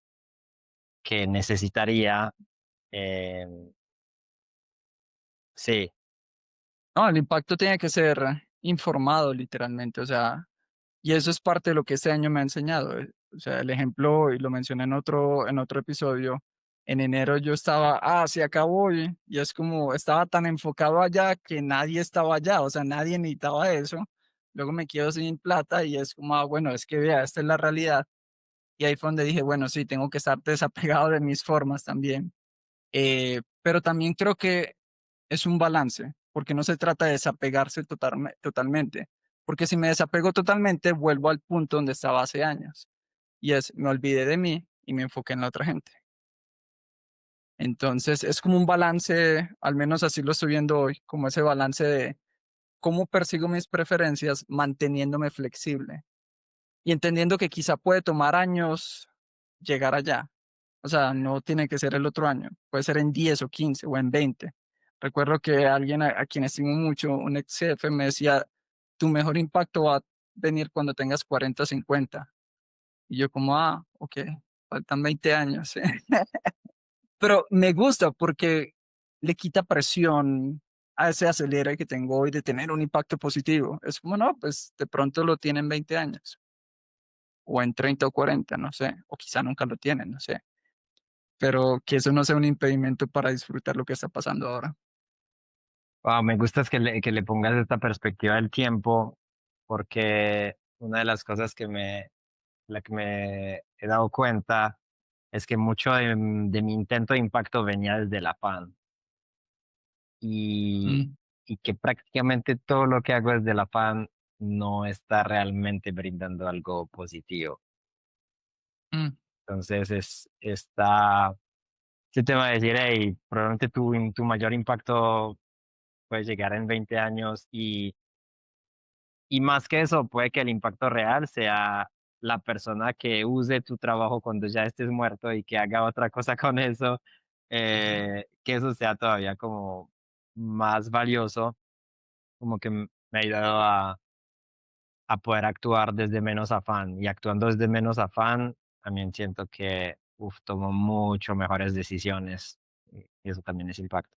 necesitaría? Em, sí, No, el impacto tiene que ser informado literalmente, o sea, y eso es parte de lo que este año me ha enseñado. O sea, el ejemplo, y lo mencioné en otro episodio, en enero yo estaba, se acabó, y es como, estaba tan enfocado allá que nadie estaba allá, o sea, nadie necesitaba eso. Luego me quedo sin plata y es como, bueno, es que vea, esta es la realidad. Y ahí fue donde dije, bueno, sí, tengo que estar desapegado de mis formas también. Pero también creo que es un balance, porque no se trata de desapegarse totalmente, porque si me desapego totalmente, vuelvo al punto donde estaba hace años, y es, me olvidé de mí y me enfoqué en la otra gente. Entonces, es como un balance, al menos así lo estoy viendo hoy, como ese balance de cómo persigo mis preferencias manteniéndome flexible y entendiendo que quizá puede tomar años llegar allá. O sea, no tiene que ser el otro año, puede ser en 10 o 15 o en 20. Recuerdo que alguien a quien estimo mucho, un ex jefe, me decía, tu mejor impacto va a venir cuando tengas 40 o 50. Y yo como, ok, faltan 20 años. Pero me gusta porque le quita presión a ese acelere que tengo hoy de tener un impacto positivo. Es como, no, pues de pronto lo tienen en 20 años o en 30 o 40, no sé, o quizá nunca lo tienen, no sé, pero que eso no sea un impedimento para disfrutar lo que está pasando ahora. wow, me gusta es que le pongas esta perspectiva del tiempo, porque una de las cosas la que me he dado cuenta es que mucho de mi intento de impacto venía desde el afán y, Mm, y que prácticamente todo lo que hago desde el afán no está realmente brindando algo positivo. mm. Entonces está ese tema de decir, hey, probablemente tu mayor impacto puede llegar en 20 años y más que eso, puede que el impacto real sea la persona que use tu trabajo cuando ya estés muerto y que haga otra cosa con eso, que eso sea todavía como más valioso, como que me ha ayudado a poder actuar desde menos afán y actuando desde menos afán, también siento que, tomo mucho mejores decisiones y eso también es impacto.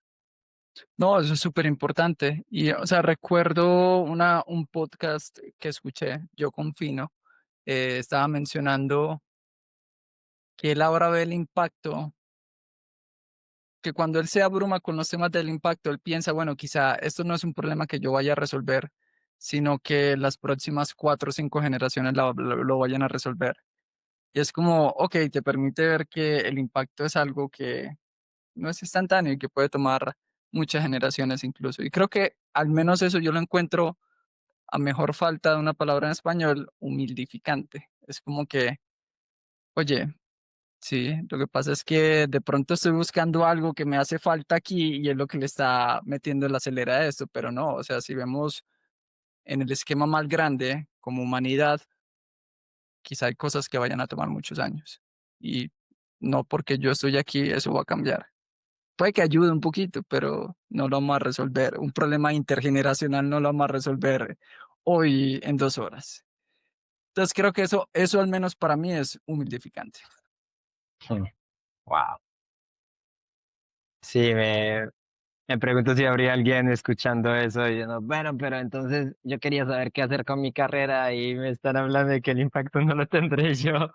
No, eso es súper importante. Y, o sea, recuerdo un podcast que escuché, yo con Fino, estaba mencionando que él ahora ve el impacto, que cuando él se abruma con los temas del impacto, él piensa, bueno, quizá esto no es un problema que yo vaya a resolver, sino que las próximas 4 o 5 generaciones lo vayan a resolver. Y es como, ok, te permite ver que el impacto es algo que no es instantáneo y que puede tomar muchas generaciones incluso. Y creo que al menos eso yo lo encuentro, a mejor falta de una palabra en español, humildificante. Es como que, oye, sí, lo que pasa es que de pronto estoy buscando algo que me hace falta aquí y es lo que le está metiendo el acelera a esto, pero no, o sea, si vemos en el esquema más grande como humanidad, quizá hay cosas que vayan a tomar muchos años y no porque yo estoy aquí, eso va a cambiar. puede que ayude un poquito, pero no lo vamos a resolver. Un problema intergeneracional no lo vamos a resolver hoy en 2 horas. Entonces, creo que eso al menos para mí es humildificante. Wow. Sí, me pregunto si habría alguien escuchando eso y diciendo, bueno, pero entonces yo quería saber qué hacer con mi carrera y me están hablando de que el impacto no lo tendré yo.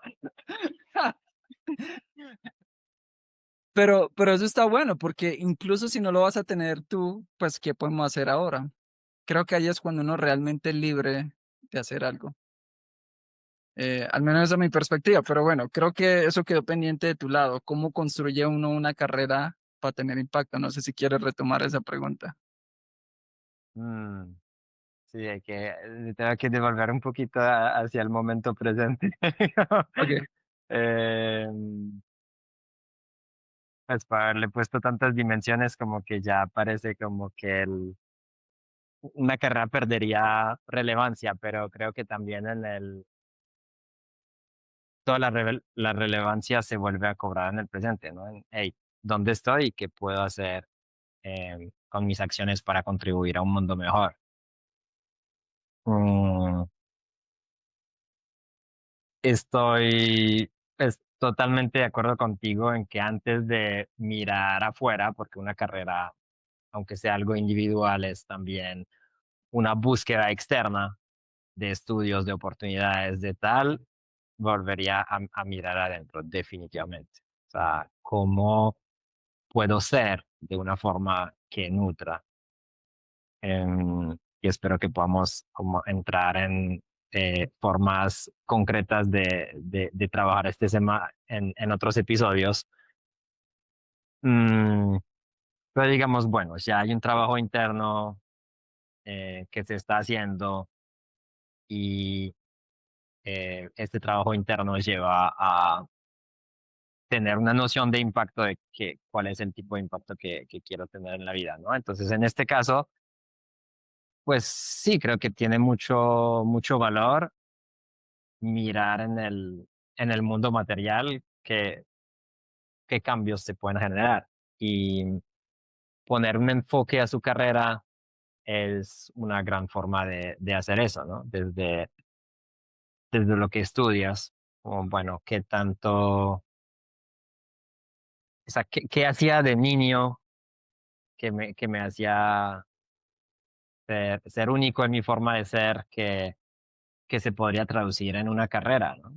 Pero eso está bueno, porque incluso si no lo vas a tener tú, pues, ¿qué podemos hacer ahora? Creo que ahí es cuando uno realmente es libre de hacer algo. Al menos esa es mi perspectiva, pero bueno, creo que eso quedó pendiente de tu lado. ¿Cómo construye uno una carrera para tener impacto? No sé si quieres retomar esa pregunta. Mm, sí, tengo que devolver un poquito hacia el momento presente. Okey. Em, pues para haberle puesto tantas dimensiones como que ya parece como que una carrera perdería relevancia, pero creo que también toda la relevancia se vuelve a cobrar en el presente, ¿no? Hey, ¿dónde estoy y qué puedo hacer con mis acciones para contribuir a un mundo mejor? Mm, estoy pues, totalmente de acuerdo contigo en que antes de mirar afuera, porque una carrera, aunque sea algo individual, es también una búsqueda externa de estudios, de oportunidades, de tal, volvería a mirar adentro, definitivamente. O sea, cómo puedo ser de una forma que nutra. Y espero que podamos como entrar en formas concretas de trabajar este tema en otros episodios. Mm, pero digamos, bueno, ya hay un trabajo interno que se está haciendo y este trabajo interno lleva a tener una noción de impacto de cuál es el tipo de impacto que quiero tener en la vida, ¿no? Entonces, en este caso, pues sí, creo que tiene mucho valor mirar en el mundo material qué cambios se pueden generar y poner un enfoque a su carrera es una gran forma de hacer eso, ¿no? Desde lo que estudias, o bueno, qué tanto, o sea, qué hacía de niño que me hacía ser único en mi forma de ser que se podría traducir en una carrera, ¿no?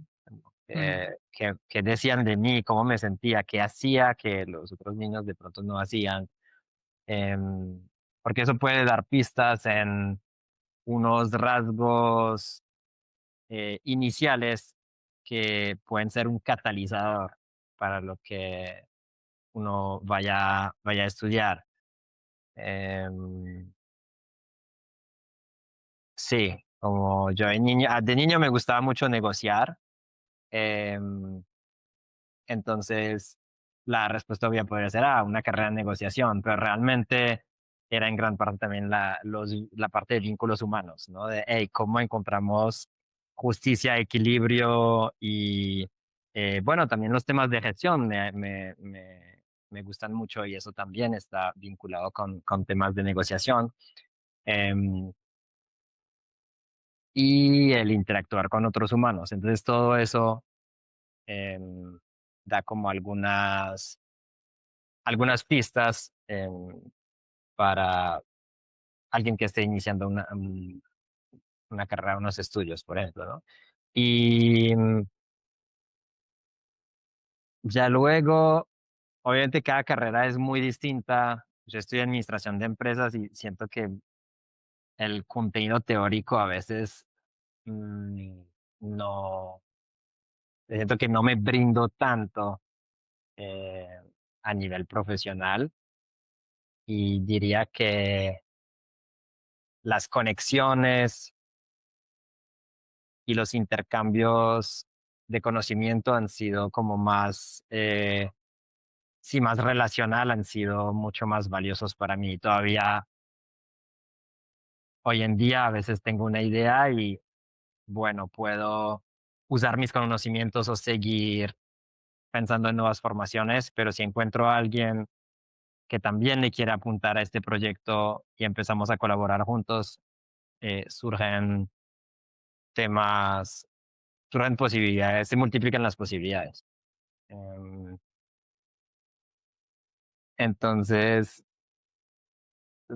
Mm, Que decían de mí, cómo me sentía, qué hacía que los otros niños de pronto no hacían. Porque eso puede dar pistas en unos rasgos iniciales que pueden ser un catalizador para lo que uno vaya a estudiar. Em, sí, como yo de niño me gustaba mucho negociar. em, Entonces, la respuesta obvia podría ser, una carrera de negociación, pero realmente era en gran parte también la parte de vínculos humanos, ¿no? De, hey, ¿cómo encontramos justicia, equilibrio y, bueno, también los temas de gestión me gustan mucho y eso también está vinculado con temas de negociación. em, y el interactuar con otros humanos. Entonces, todo eso em, da como algunas pistas para alguien que esté iniciando una carrera, unos estudios, por ejemplo, ¿no? Y ya luego, obviamente cada carrera es muy distinta. Yo estoy en administración de empresas y siento que el contenido teórico a veces mm, no, siento que no me brindo tanto eh, a nivel profesional y diría que las conexiones y los intercambios de conocimiento han sido como más, sí, más relacional, han sido mucho más valiosos para mí. Todavía hoy en día a veces tengo una idea y bueno, puedo usar mis conocimientos o seguir pensando en nuevas formaciones, pero si encuentro a alguien que también le quiere apuntar a este proyecto y empezamos a colaborar juntos, surgen temas, surgen posibilidades, se multiplican las posibilidades. Em, entonces,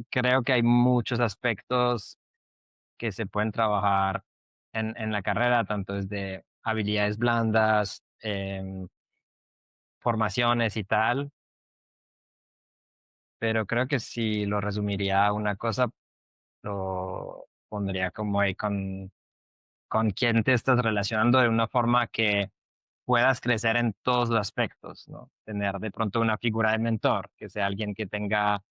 creo que hay muchos aspectos que se pueden trabajar en la carrera, tanto desde habilidades blandas, formaciones y tal, pero creo que si lo resumiría a una cosa, lo pondría como ahí con quién te estás relacionando de una forma que puedas crecer en todos los aspectos, ¿no? Tener de pronto una figura de mentor, que sea alguien que tenga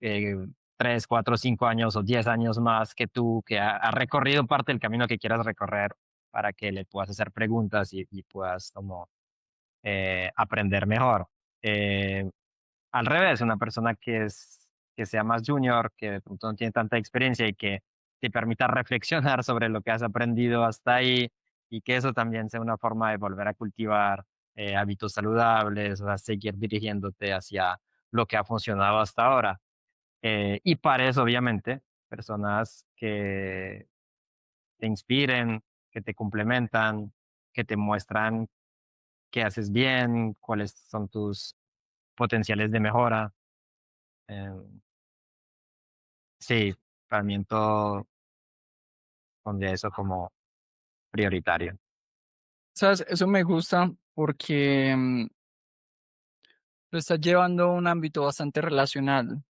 eh, 3, 4, 5 años o 10 años más que tú, que ha recorrido parte del camino que quieras recorrer para que le puedas hacer preguntas y puedas como aprender mejor. Eh, Al revés, una persona que sea más junior, que de pronto no tiene tanta experiencia y que te permita reflexionar sobre lo que has aprendido hasta ahí y que eso también sea una forma de volver a cultivar hábitos saludables, o sea, seguir dirigiéndote hacia lo que ha funcionado hasta ahora. Y para eso, obviamente, personas que te inspiren, que te complementan, que te muestran qué haces bien, cuáles son tus potenciales de mejora. Em, sí, para mí en todo pondría eso como prioritario. ¿Sabes? Eso me gusta porque, lo estás llevando a un ámbito bastante relacional.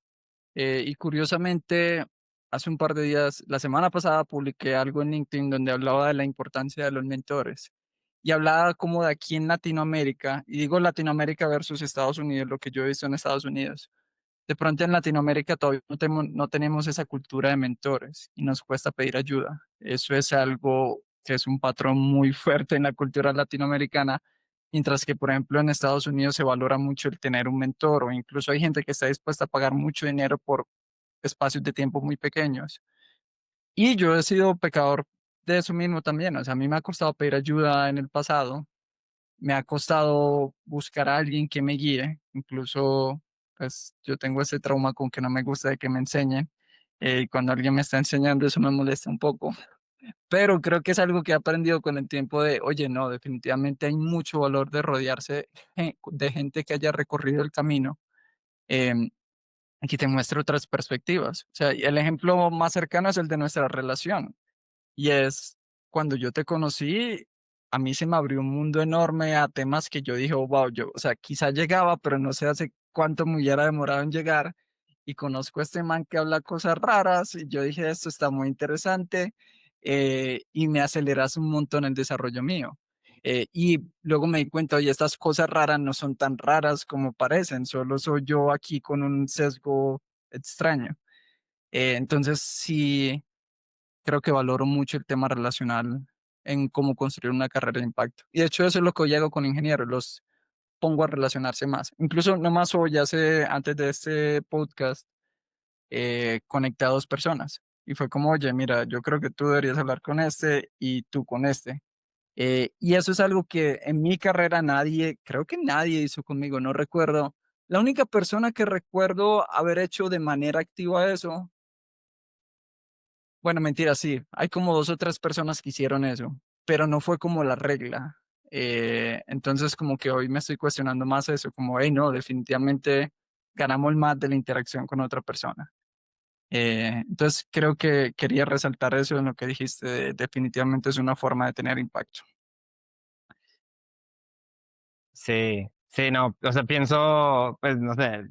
Y curiosamente, hace un par de días, la semana pasada, publiqué algo en LinkedIn donde hablaba de la importancia de los mentores y hablaba como de aquí en Latinoamérica, y digo Latinoamérica versus Estados Unidos, lo que yo he visto en Estados Unidos. De pronto en Latinoamérica todavía no tenemos esa cultura de mentores y nos cuesta pedir ayuda. Eso es algo que es un patrón muy fuerte en la cultura latinoamericana, mientras que, por ejemplo, en Estados Unidos se valora mucho el tener un mentor, o incluso hay gente que está dispuesta a pagar mucho dinero por espacios de tiempo muy pequeños. Y yo he sido pecador de eso mismo también. O sea, a mí me ha costado pedir ayuda en el pasado, me ha costado buscar a alguien que me guíe. Incluso, pues yo tengo ese trauma con que no me gusta de que me enseñen. Y cuando alguien me está enseñando, eso me molesta un poco. Pero creo que es algo que he aprendido con el tiempo de, oye, no, definitivamente hay mucho valor de rodearse de gente que haya recorrido el camino, em, y que te muestre otras perspectivas. O sea, y el ejemplo más cercano es el de nuestra relación. Y es cuando yo te conocí, a mí se me abrió un mundo enorme a temas que yo dije, oh, wow, yo, o sea, quizá llegaba, pero no sé hace cuánto me hubiera demorado en llegar. Y conozco a este man que habla cosas raras y yo dije, esto está muy interesante, y me aceleras un montón el desarrollo mío. Y luego me di cuenta, oye, estas cosas raras no son tan raras como parecen, solo soy yo aquí con un sesgo extraño. Entonces, sí, creo que valoro mucho el tema relacional en cómo construir una carrera de impacto. Y de hecho eso es lo que hoy hago con ingenieros, los pongo a relacionarse más. Incluso nomás hoy, antes de este podcast, conecté a dos personas. Y fue como, oye, mira, yo creo que tú deberías hablar con este y tú con este. Y eso es algo que en mi carrera nadie, creo que nadie hizo conmigo, no recuerdo. La única persona que recuerdo haber hecho de manera activa eso, bueno, mentira, sí. Hay como dos o tres personas que hicieron eso, pero no fue como la regla. Entonces, como que hoy me estoy cuestionando más eso, como, hey, no, definitivamente ganamos más de la interacción con otra persona. Entonces, creo que quería resaltar eso en lo que dijiste, definitivamente es una forma de tener impacto. Sí, sí, no, o sea, pienso, pues, no sé,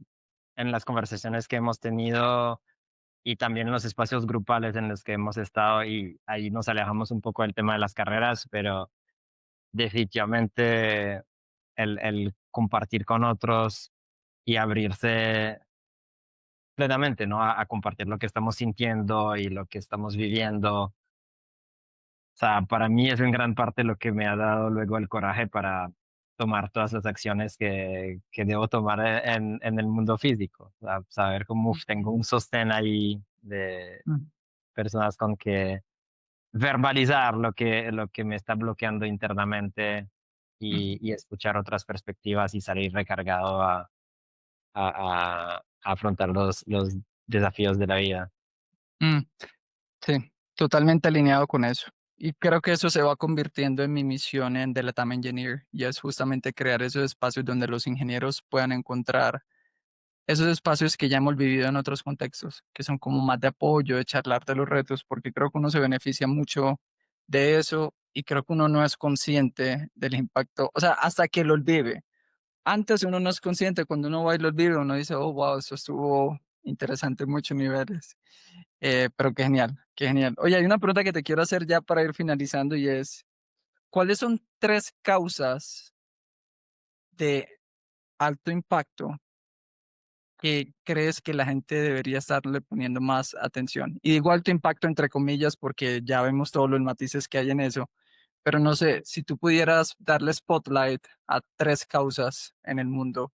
en las conversaciones que hemos tenido y también en los espacios grupales en los que hemos estado y ahí nos alejamos un poco del tema de las carreras, pero definitivamente el compartir con otros y abrirse plenamente, ¿no? A compartir lo que estamos sintiendo y lo que estamos viviendo. O sea, para mí es en gran parte lo que me ha dado luego el coraje para tomar todas las acciones que debo tomar en el mundo físico. O sea, saber cómo uf, tengo un sostén ahí de Mm, personas con que verbalizar lo que me está bloqueando internamente mm. y escuchar otras perspectivas y salir recargado a afrontar los desafíos de la vida. Mm, sí, totalmente alineado con eso. Y creo que eso se va convirtiendo en mi misión en The Latam Engineer, y es justamente crear esos espacios donde los ingenieros puedan encontrar esos espacios que ya hemos vivido en otros contextos, que son como más de apoyo, de charlar de los retos, porque creo que uno se beneficia mucho de eso y creo que uno no es consciente del impacto, o sea, hasta que lo vive. Antes uno no es consciente, cuando uno va y lo vive, uno dice, oh, wow, eso estuvo interesante en muchos niveles. Pero qué genial, qué genial. Oye, hay una pregunta que te quiero hacer ya para ir finalizando y es, ¿cuáles son tres causas de alto impacto que crees que la gente debería estarle poniendo más atención? Y digo alto impacto entre comillas porque ya vemos todos los matices que hay en eso, pero no sé, si tú pudieras darle spotlight a tres causas en el mundo,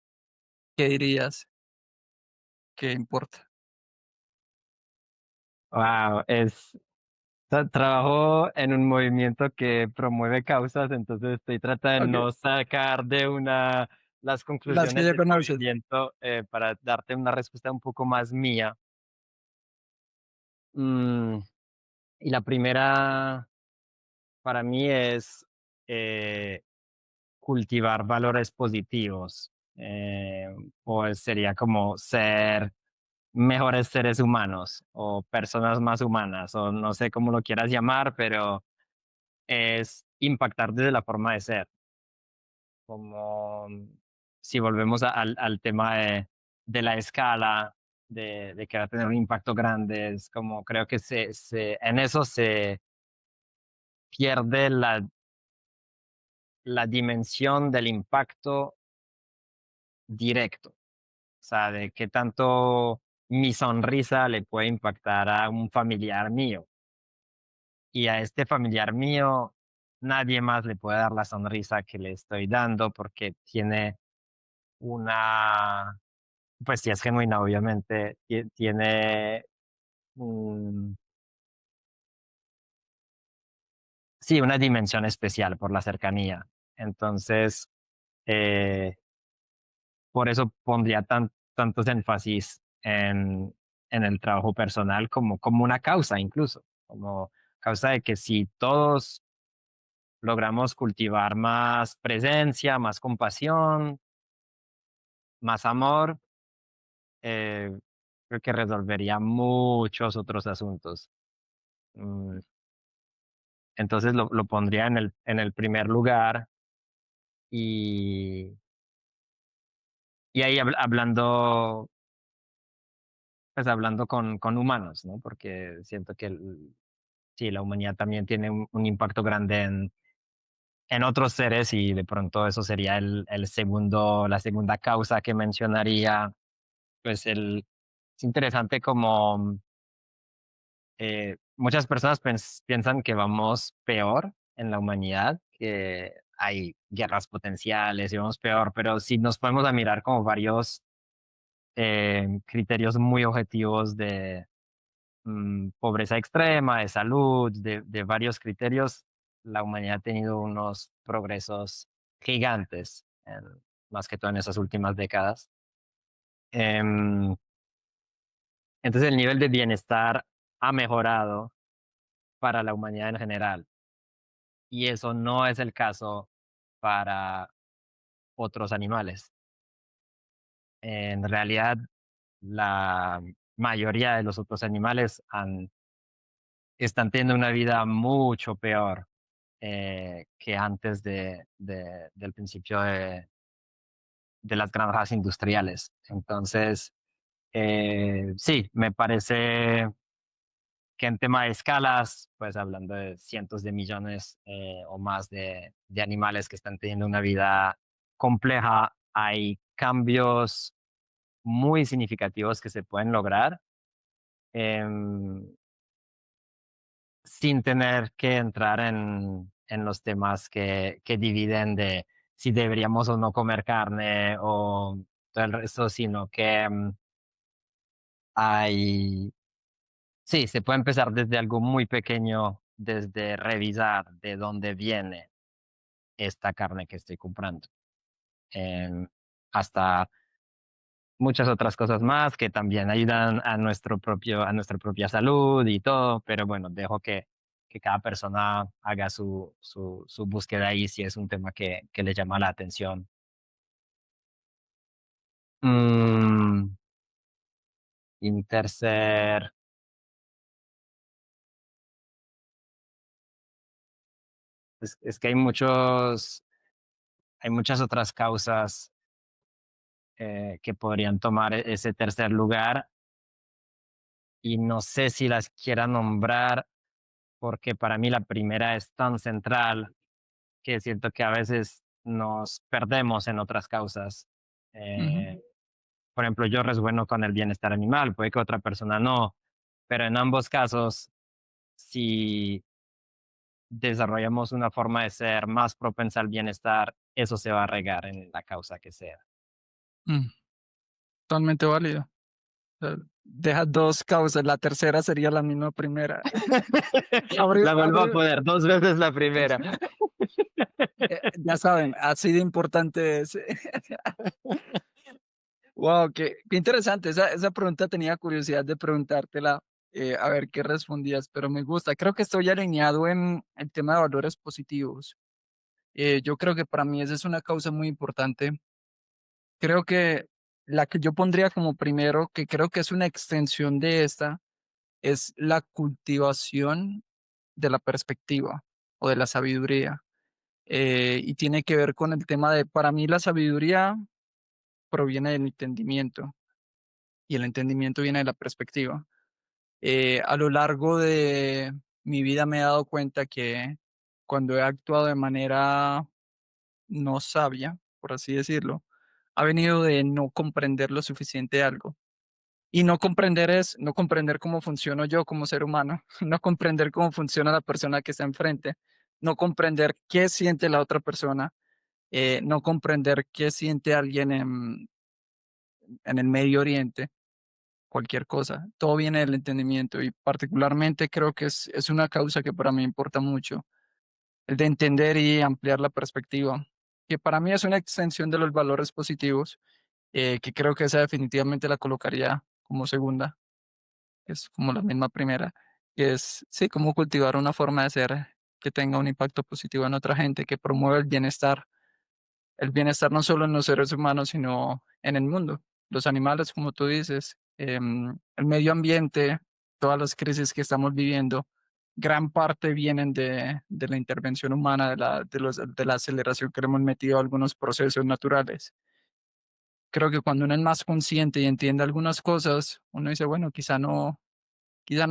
¿qué dirías que importa? Wow, trabajo en un movimiento que promueve causas, entonces estoy tratando de Ok, no sacar de una las las que conclusiones ya del conoces. movimiento, para darte una respuesta un poco más mía. Mm, y la primera para mí es, eh, cultivar valores positivos, pues sería como ser mejores seres humanos o personas más humanas, o no sé cómo lo quieras llamar, pero es impactar desde la forma de ser, como si volvemos al tema de la escala, de que va a tener un impacto grande, es como creo que en eso se pierde la dimensión del impacto directo, o sea, de qué tanto mi sonrisa le puede impactar a un familiar mío. Y a este familiar mío, nadie más le puede dar la sonrisa que le estoy dando porque tiene una, pues si es genuina, obviamente, tiene, mm, sí, una dimensión especial por la cercanía. Entonces, eh, por eso pondría tantos énfasis en el trabajo personal como una causa incluso, como causa de que si todos logramos cultivar más presencia, más compasión, más amor, eh, creo que resolvería muchos otros asuntos. Mm, entonces lo pondría en el primer lugar y, y ahí hablando, pues hablando con humanos, ¿no? Porque siento que sí, la humanidad también tiene un impacto grande en otros seres y de pronto eso sería la segunda causa que mencionaría. Pues es interesante como muchas personas piensan que vamos peor en la humanidad, que hay guerras potenciales y vamos peor, pero si nos podemos a mirar como varios criterios muy objetivos de pobreza extrema, de salud, de varios criterios, la humanidad ha tenido unos progresos gigantes, más que todo en esas últimas décadas. Em, entonces el nivel de bienestar ha mejorado para la humanidad en general y eso no es el caso para otros animales. En realidad, la mayoría de los otros animales están teniendo una vida mucho peor que antes del principio de las granjas industriales. Entonces, sí, me parece que en tema de escalas, pues hablando de cientos de millones o más de animales que están teniendo una vida compleja, hay cambios muy significativos que se pueden lograr em, sin tener que entrar en los temas que dividen de si deberíamos o no comer carne o todo el resto, sino que hay, sí, se puede empezar desde algo muy pequeño, desde revisar de dónde viene esta carne que estoy comprando, hasta muchas otras cosas más que también ayudan a a nuestra propia salud y todo, pero bueno, dejo que cada persona haga su búsqueda ahí si es un tema que le llama la atención. Mm, y mi tercer, es que hay muchas otras causas que podrían tomar ese tercer lugar y no sé si las quiera nombrar porque para mí la primera es tan central que siento que a veces nos perdemos en otras causas. Ujú, Eh, por ejemplo, yo resueno con el bienestar animal, puede que otra persona no, pero en ambos casos, si desarrollamos una forma de ser más propensa al bienestar, eso se va a regar en la causa que sea. mm, totalmente válido. Dejas 2 causas, la tercera sería la misma primera. La vuelvo a Abrió poner 2 veces la primera. ya saben, así de importante es. Wow, qué interesante. Esa pregunta tenía curiosidad de preguntártela, a ver qué respondías, pero me gusta. Creo que estoy alineado en el tema de valores positivos. Yo creo que para mí esa es una causa muy importante. Creo que la que yo pondría como primero, que creo que es una extensión de esta, es la cultivación de la perspectiva o de la sabiduría. Y tiene que ver con el tema de, para mí la sabiduría proviene del entendimiento y el entendimiento viene de la perspectiva. A lo largo de mi vida me he dado cuenta que cuando he actuado de manera no sabia, por así decirlo, ha venido de no comprender lo suficiente algo. Y no comprender es no comprender cómo funciono yo como ser humano, no comprender cómo funciona la persona que está enfrente, no comprender qué siente la otra persona, no comprender qué siente alguien en el Medio Oriente, cualquier cosa. Todo viene del entendimiento y particularmente creo que es una causa que para mí importa mucho, el de entender y ampliar la perspectiva, que para mí es una extensión de los valores positivos, que creo que esa definitivamente la colocaría como segunda, que es como la misma primera, que es, sí, cómo cultivar una forma de ser que tenga un impacto positivo en otra gente, que promueva el bienestar no solo en los seres humanos, sino en el mundo. Los animales, como tú dices, el medio ambiente, todas las crisis que estamos viviendo, gran parte vienen de la intervención humana, de la aceleración que le hemos metido a algunos procesos naturales. Creo que cuando uno es más consciente y entiende algunas cosas, uno dice, bueno, quizá no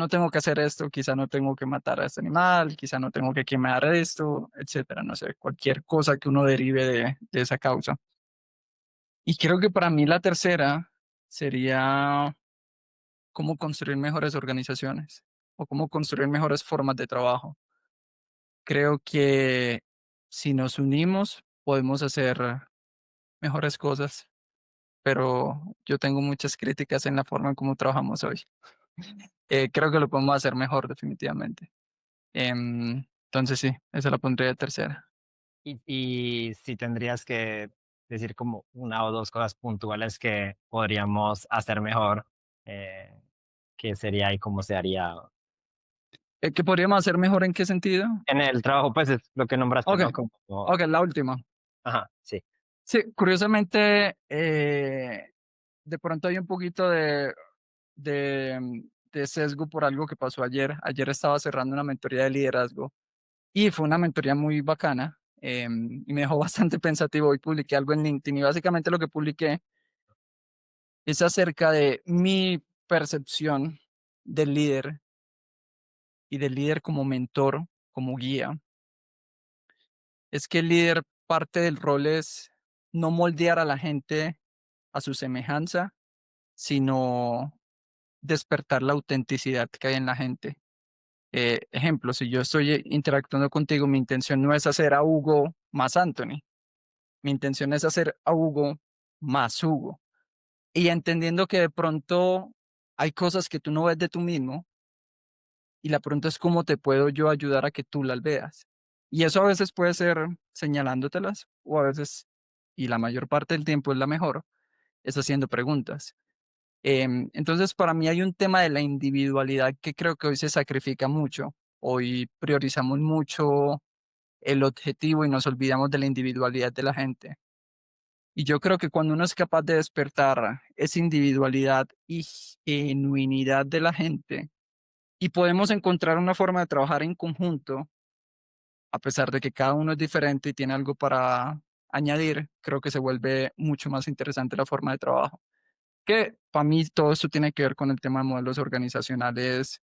tengo que hacer esto, quizá no tengo que matar a este animal, quizá no tengo que quemar esto, etcétera, no sé, cualquier cosa que uno derive de esa causa. Y creo que para mí la tercera sería cómo construir mejores organizaciones o cómo construir mejores formas de trabajo. Creo que si nos unimos podemos hacer mejores cosas, pero yo tengo muchas críticas en la forma en cómo trabajamos hoy. Creo que lo podemos hacer mejor definitivamente. Entonces sí, esa la pondría de tercera. Y si tendrías que decir como una o dos cosas puntuales que podríamos hacer mejor, eh, ¿qué sería y cómo se haría? ¿Qué podríamos hacer mejor en qué sentido? En el trabajo, pues es lo que nombraste, Ok, ¿no? Como, ok, la última. ajá, sí. Sí, curiosamente, de pronto hay un poquito de sesgo por algo que pasó ayer. Ayer estaba cerrando una mentoría de liderazgo y fue una mentoría muy bacana, y me dejó bastante pensativo. Hoy publiqué algo en LinkedIn y básicamente lo que publiqué es acerca de mi percepción del líder y del líder como mentor, como guía. Es que el líder parte del rol es no moldear a la gente a su semejanza, sino despertar la autenticidad que hay en la gente. Ejemplo, si yo estoy interactuando contigo, mi intención no es hacer a Hugo más Anthony, mi intención es hacer a Hugo más Hugo. Y entendiendo que de pronto hay cosas que tú no ves de tú mismo y la pregunta es cómo te puedo yo ayudar a que tú las veas. Y eso a veces puede ser señalándotelas o a veces, y la mayor parte del tiempo es la mejor, es haciendo preguntas. Entonces, para mí hay un tema de la individualidad que creo que hoy se sacrifica mucho. Hoy priorizamos mucho el objetivo y nos olvidamos de la individualidad de la gente. Y yo creo que cuando uno es capaz de despertar esa individualidad y genuinidad de la gente y podemos encontrar una forma de trabajar en conjunto, a pesar de que cada uno es diferente y tiene algo para añadir, creo que se vuelve mucho más interesante la forma de trabajo. Que para mí todo esto tiene que ver con el tema de modelos organizacionales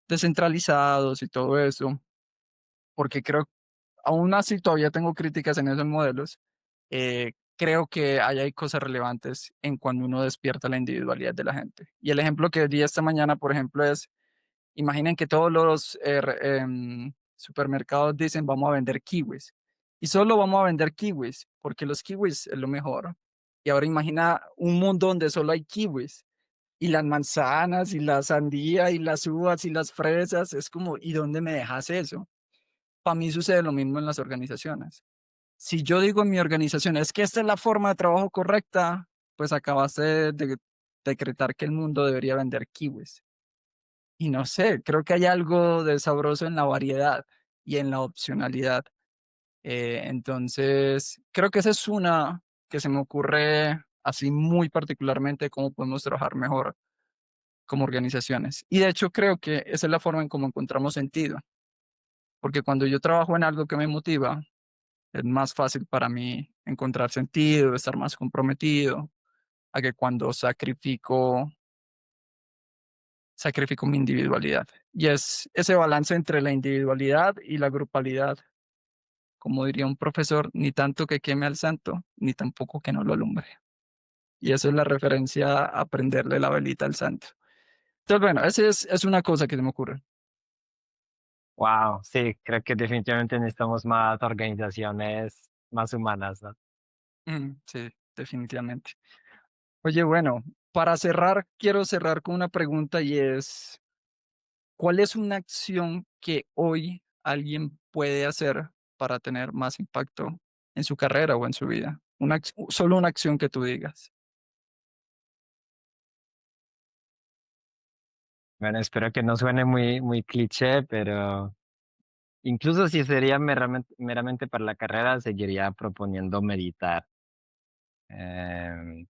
descentralizados y todo eso, porque creo, aún así todavía tengo críticas en esos modelos, creo que ahí hay cosas relevantes en cuando uno despierta la individualidad de la gente. Y el ejemplo que di esta mañana, por ejemplo, es, imaginen que todos los supermercados dicen vamos a vender kiwis y solo vamos a vender kiwis porque los kiwis es lo mejor. Y ahora imagina un mundo donde solo hay kiwis y las manzanas y la sandía y las uvas y las fresas. Es como, ¿y dónde me dejas eso? Para mí sucede lo mismo en las organizaciones. Si yo digo en mi organización, es que esta es la forma de trabajo correcta, pues acabaste de decretar que el mundo debería vender kiwis. Y no sé, creo que hay algo de sabroso en la variedad y en la opcionalidad. Entonces, creo que esa es una que se me ocurre así muy particularmente cómo podemos trabajar mejor como organizaciones. Y de hecho creo que esa es la forma en cómo encontramos sentido, porque cuando yo trabajo en algo que me motiva, es más fácil para mí encontrar sentido, estar más comprometido, a que cuando sacrifico mi individualidad. Y es ese balance entre la individualidad y la grupalidad. Como diría un profesor, ni tanto que queme al santo, ni tampoco que no lo alumbre. Y eso es la referencia a prenderle la velita al santo. Entonces, bueno, es una cosa que se me ocurre. Wow, sí, creo que definitivamente necesitamos más organizaciones más humanas, ¿no? Sí, definitivamente. Oye, bueno, para cerrar, quiero cerrar con una pregunta y es, ¿cuál es una acción que hoy alguien puede hacer para tener más impacto en su carrera o en su vida? Solo una acción que tú digas. Bueno, espero que no suene muy cliché, pero incluso si sería meramente para la carrera, seguiría proponiendo meditar. Em,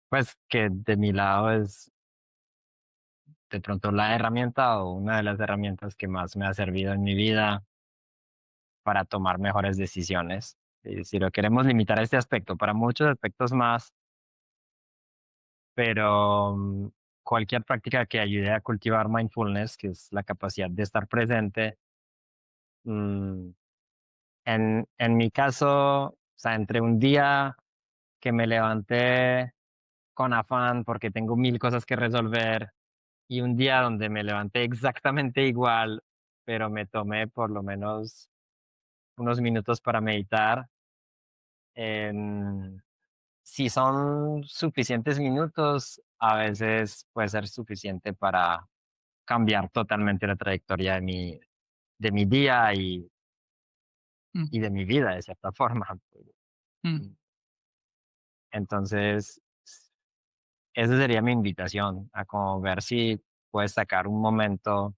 pues que de mi lado es de pronto la herramienta o una de las herramientas que más me ha servido en mi vida para tomar mejores decisiones. Y si lo queremos limitar a este aspecto, para muchos aspectos más, pero cualquier práctica que ayude a cultivar mindfulness, que es la capacidad de estar presente, mm, en mi caso, o sea, entre un día que me levanté con afán porque tengo mil cosas que resolver y un día donde me levanté exactamente igual, pero me tomé por lo menos unos minutos para meditar. em, si son suficientes minutos, a veces puede ser suficiente para cambiar totalmente la trayectoria de mi día Mm, y de mi vida, de cierta forma. mm, Mm, Entonces, esa sería mi invitación a como ver si puedes sacar un momento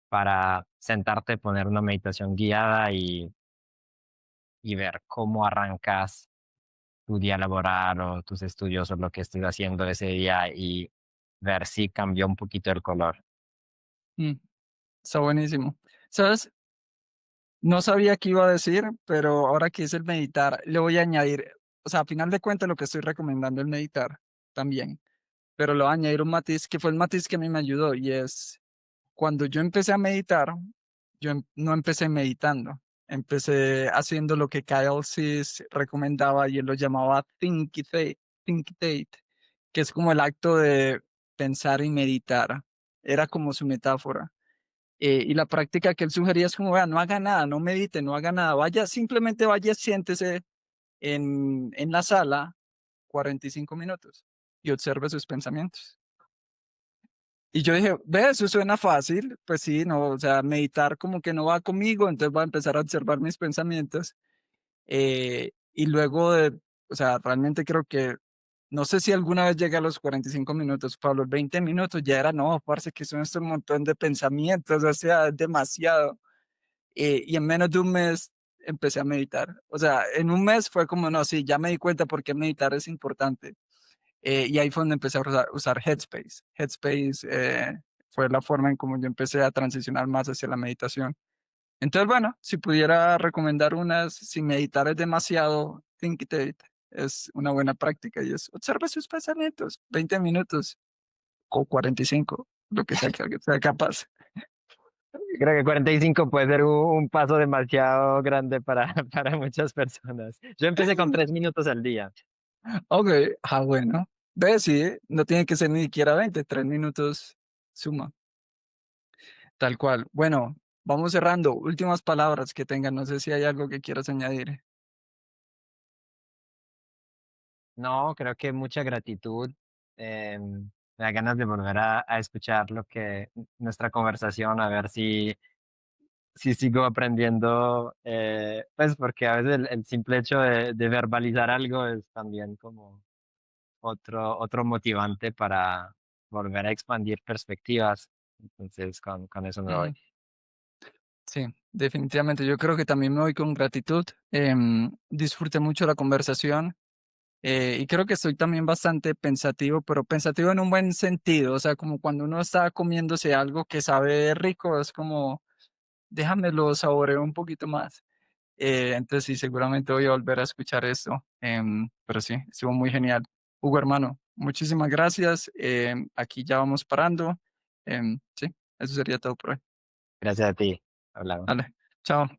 para sentarte, poner una meditación guiada y ver cómo arrancas tu día laboral o tus estudios o lo que estés haciendo ese día y ver si cambió un poquito el color. mm. Está buenísimo. ¿Sabes? No sabía qué iba a decir, pero ahora que es el meditar, le voy a añadir, o sea, a final de cuentas lo que estoy recomendando es meditar también, pero le voy a añadir un matiz que fue el matiz que a mí me ayudó y es cuando yo empecé a meditar, no empecé meditando, empecé haciendo lo que Kyle Cease recomendaba y él lo llamaba think-tate, que es como el acto de pensar y meditar. Era como su metáfora. Y la práctica que él sugería es como, vea, no haga nada, no medite, no haga nada, vaya, simplemente vaya, siéntese en la sala 45 minutos y observe sus pensamientos. Y yo dije, ve, eso suena fácil, pues sí, no, o sea, meditar como que no va conmigo, entonces voy a empezar a observar mis pensamientos y luego de O sea, realmente creo que no sé si alguna vez llegué a los 45 minutos, Pablo, 20 minutos ya era, no, parce, que son estos montón de pensamientos, o sea, es demasiado. Y en menos de un mes empecé a meditar. O sea, en un mes fue como, no, sí, ya me di cuenta por qué meditar es importante. Y ahí fue donde empecé a usar Headspace. Headspace fue la forma en cómo yo empecé a transicionar más hacia la meditación. Entonces, bueno, si pudiera recomendar unas, si meditar es demasiado, Think It Eight es una buena práctica y es observa sus pensamientos, 20 minutos o 45, lo que sea que sea capaz. Creo que 45 puede ser un paso demasiado grande para, para muchas personas. Yo empecé con 3 minutos al día. Ok, bueno. Ve, sí, no tiene que ser ni siquiera 20, 3 minutos suma, tal cual. Bueno, vamos cerrando. Últimas palabras que tengan. No sé si hay algo que quieras añadir. No, creo que mucha gratitud. Me da ganas de volver a escuchar lo que nuestra conversación, a ver si sigo aprendiendo, pues porque a veces el simple hecho de verbalizar algo es también como otro motivante para volver a expandir perspectivas. Entonces, con eso me voy. Mm, sí, definitivamente. Yo creo que también me voy con gratitud. Disfruté mucho la conversación. Y creo que estoy también bastante pensativo, pero pensativo en un buen sentido. O sea, como cuando uno está comiéndose algo que sabe rico, es como, déjamelo saboreo un poquito más. Entonces sí, seguramente voy a volver a escuchar esto. Pero sí, estuvo muy genial. Hugo, hermano, muchísimas gracias. Aquí ya vamos parando. Sí, eso sería todo por hoy. Gracias a ti. Hablamos. Vale, chao.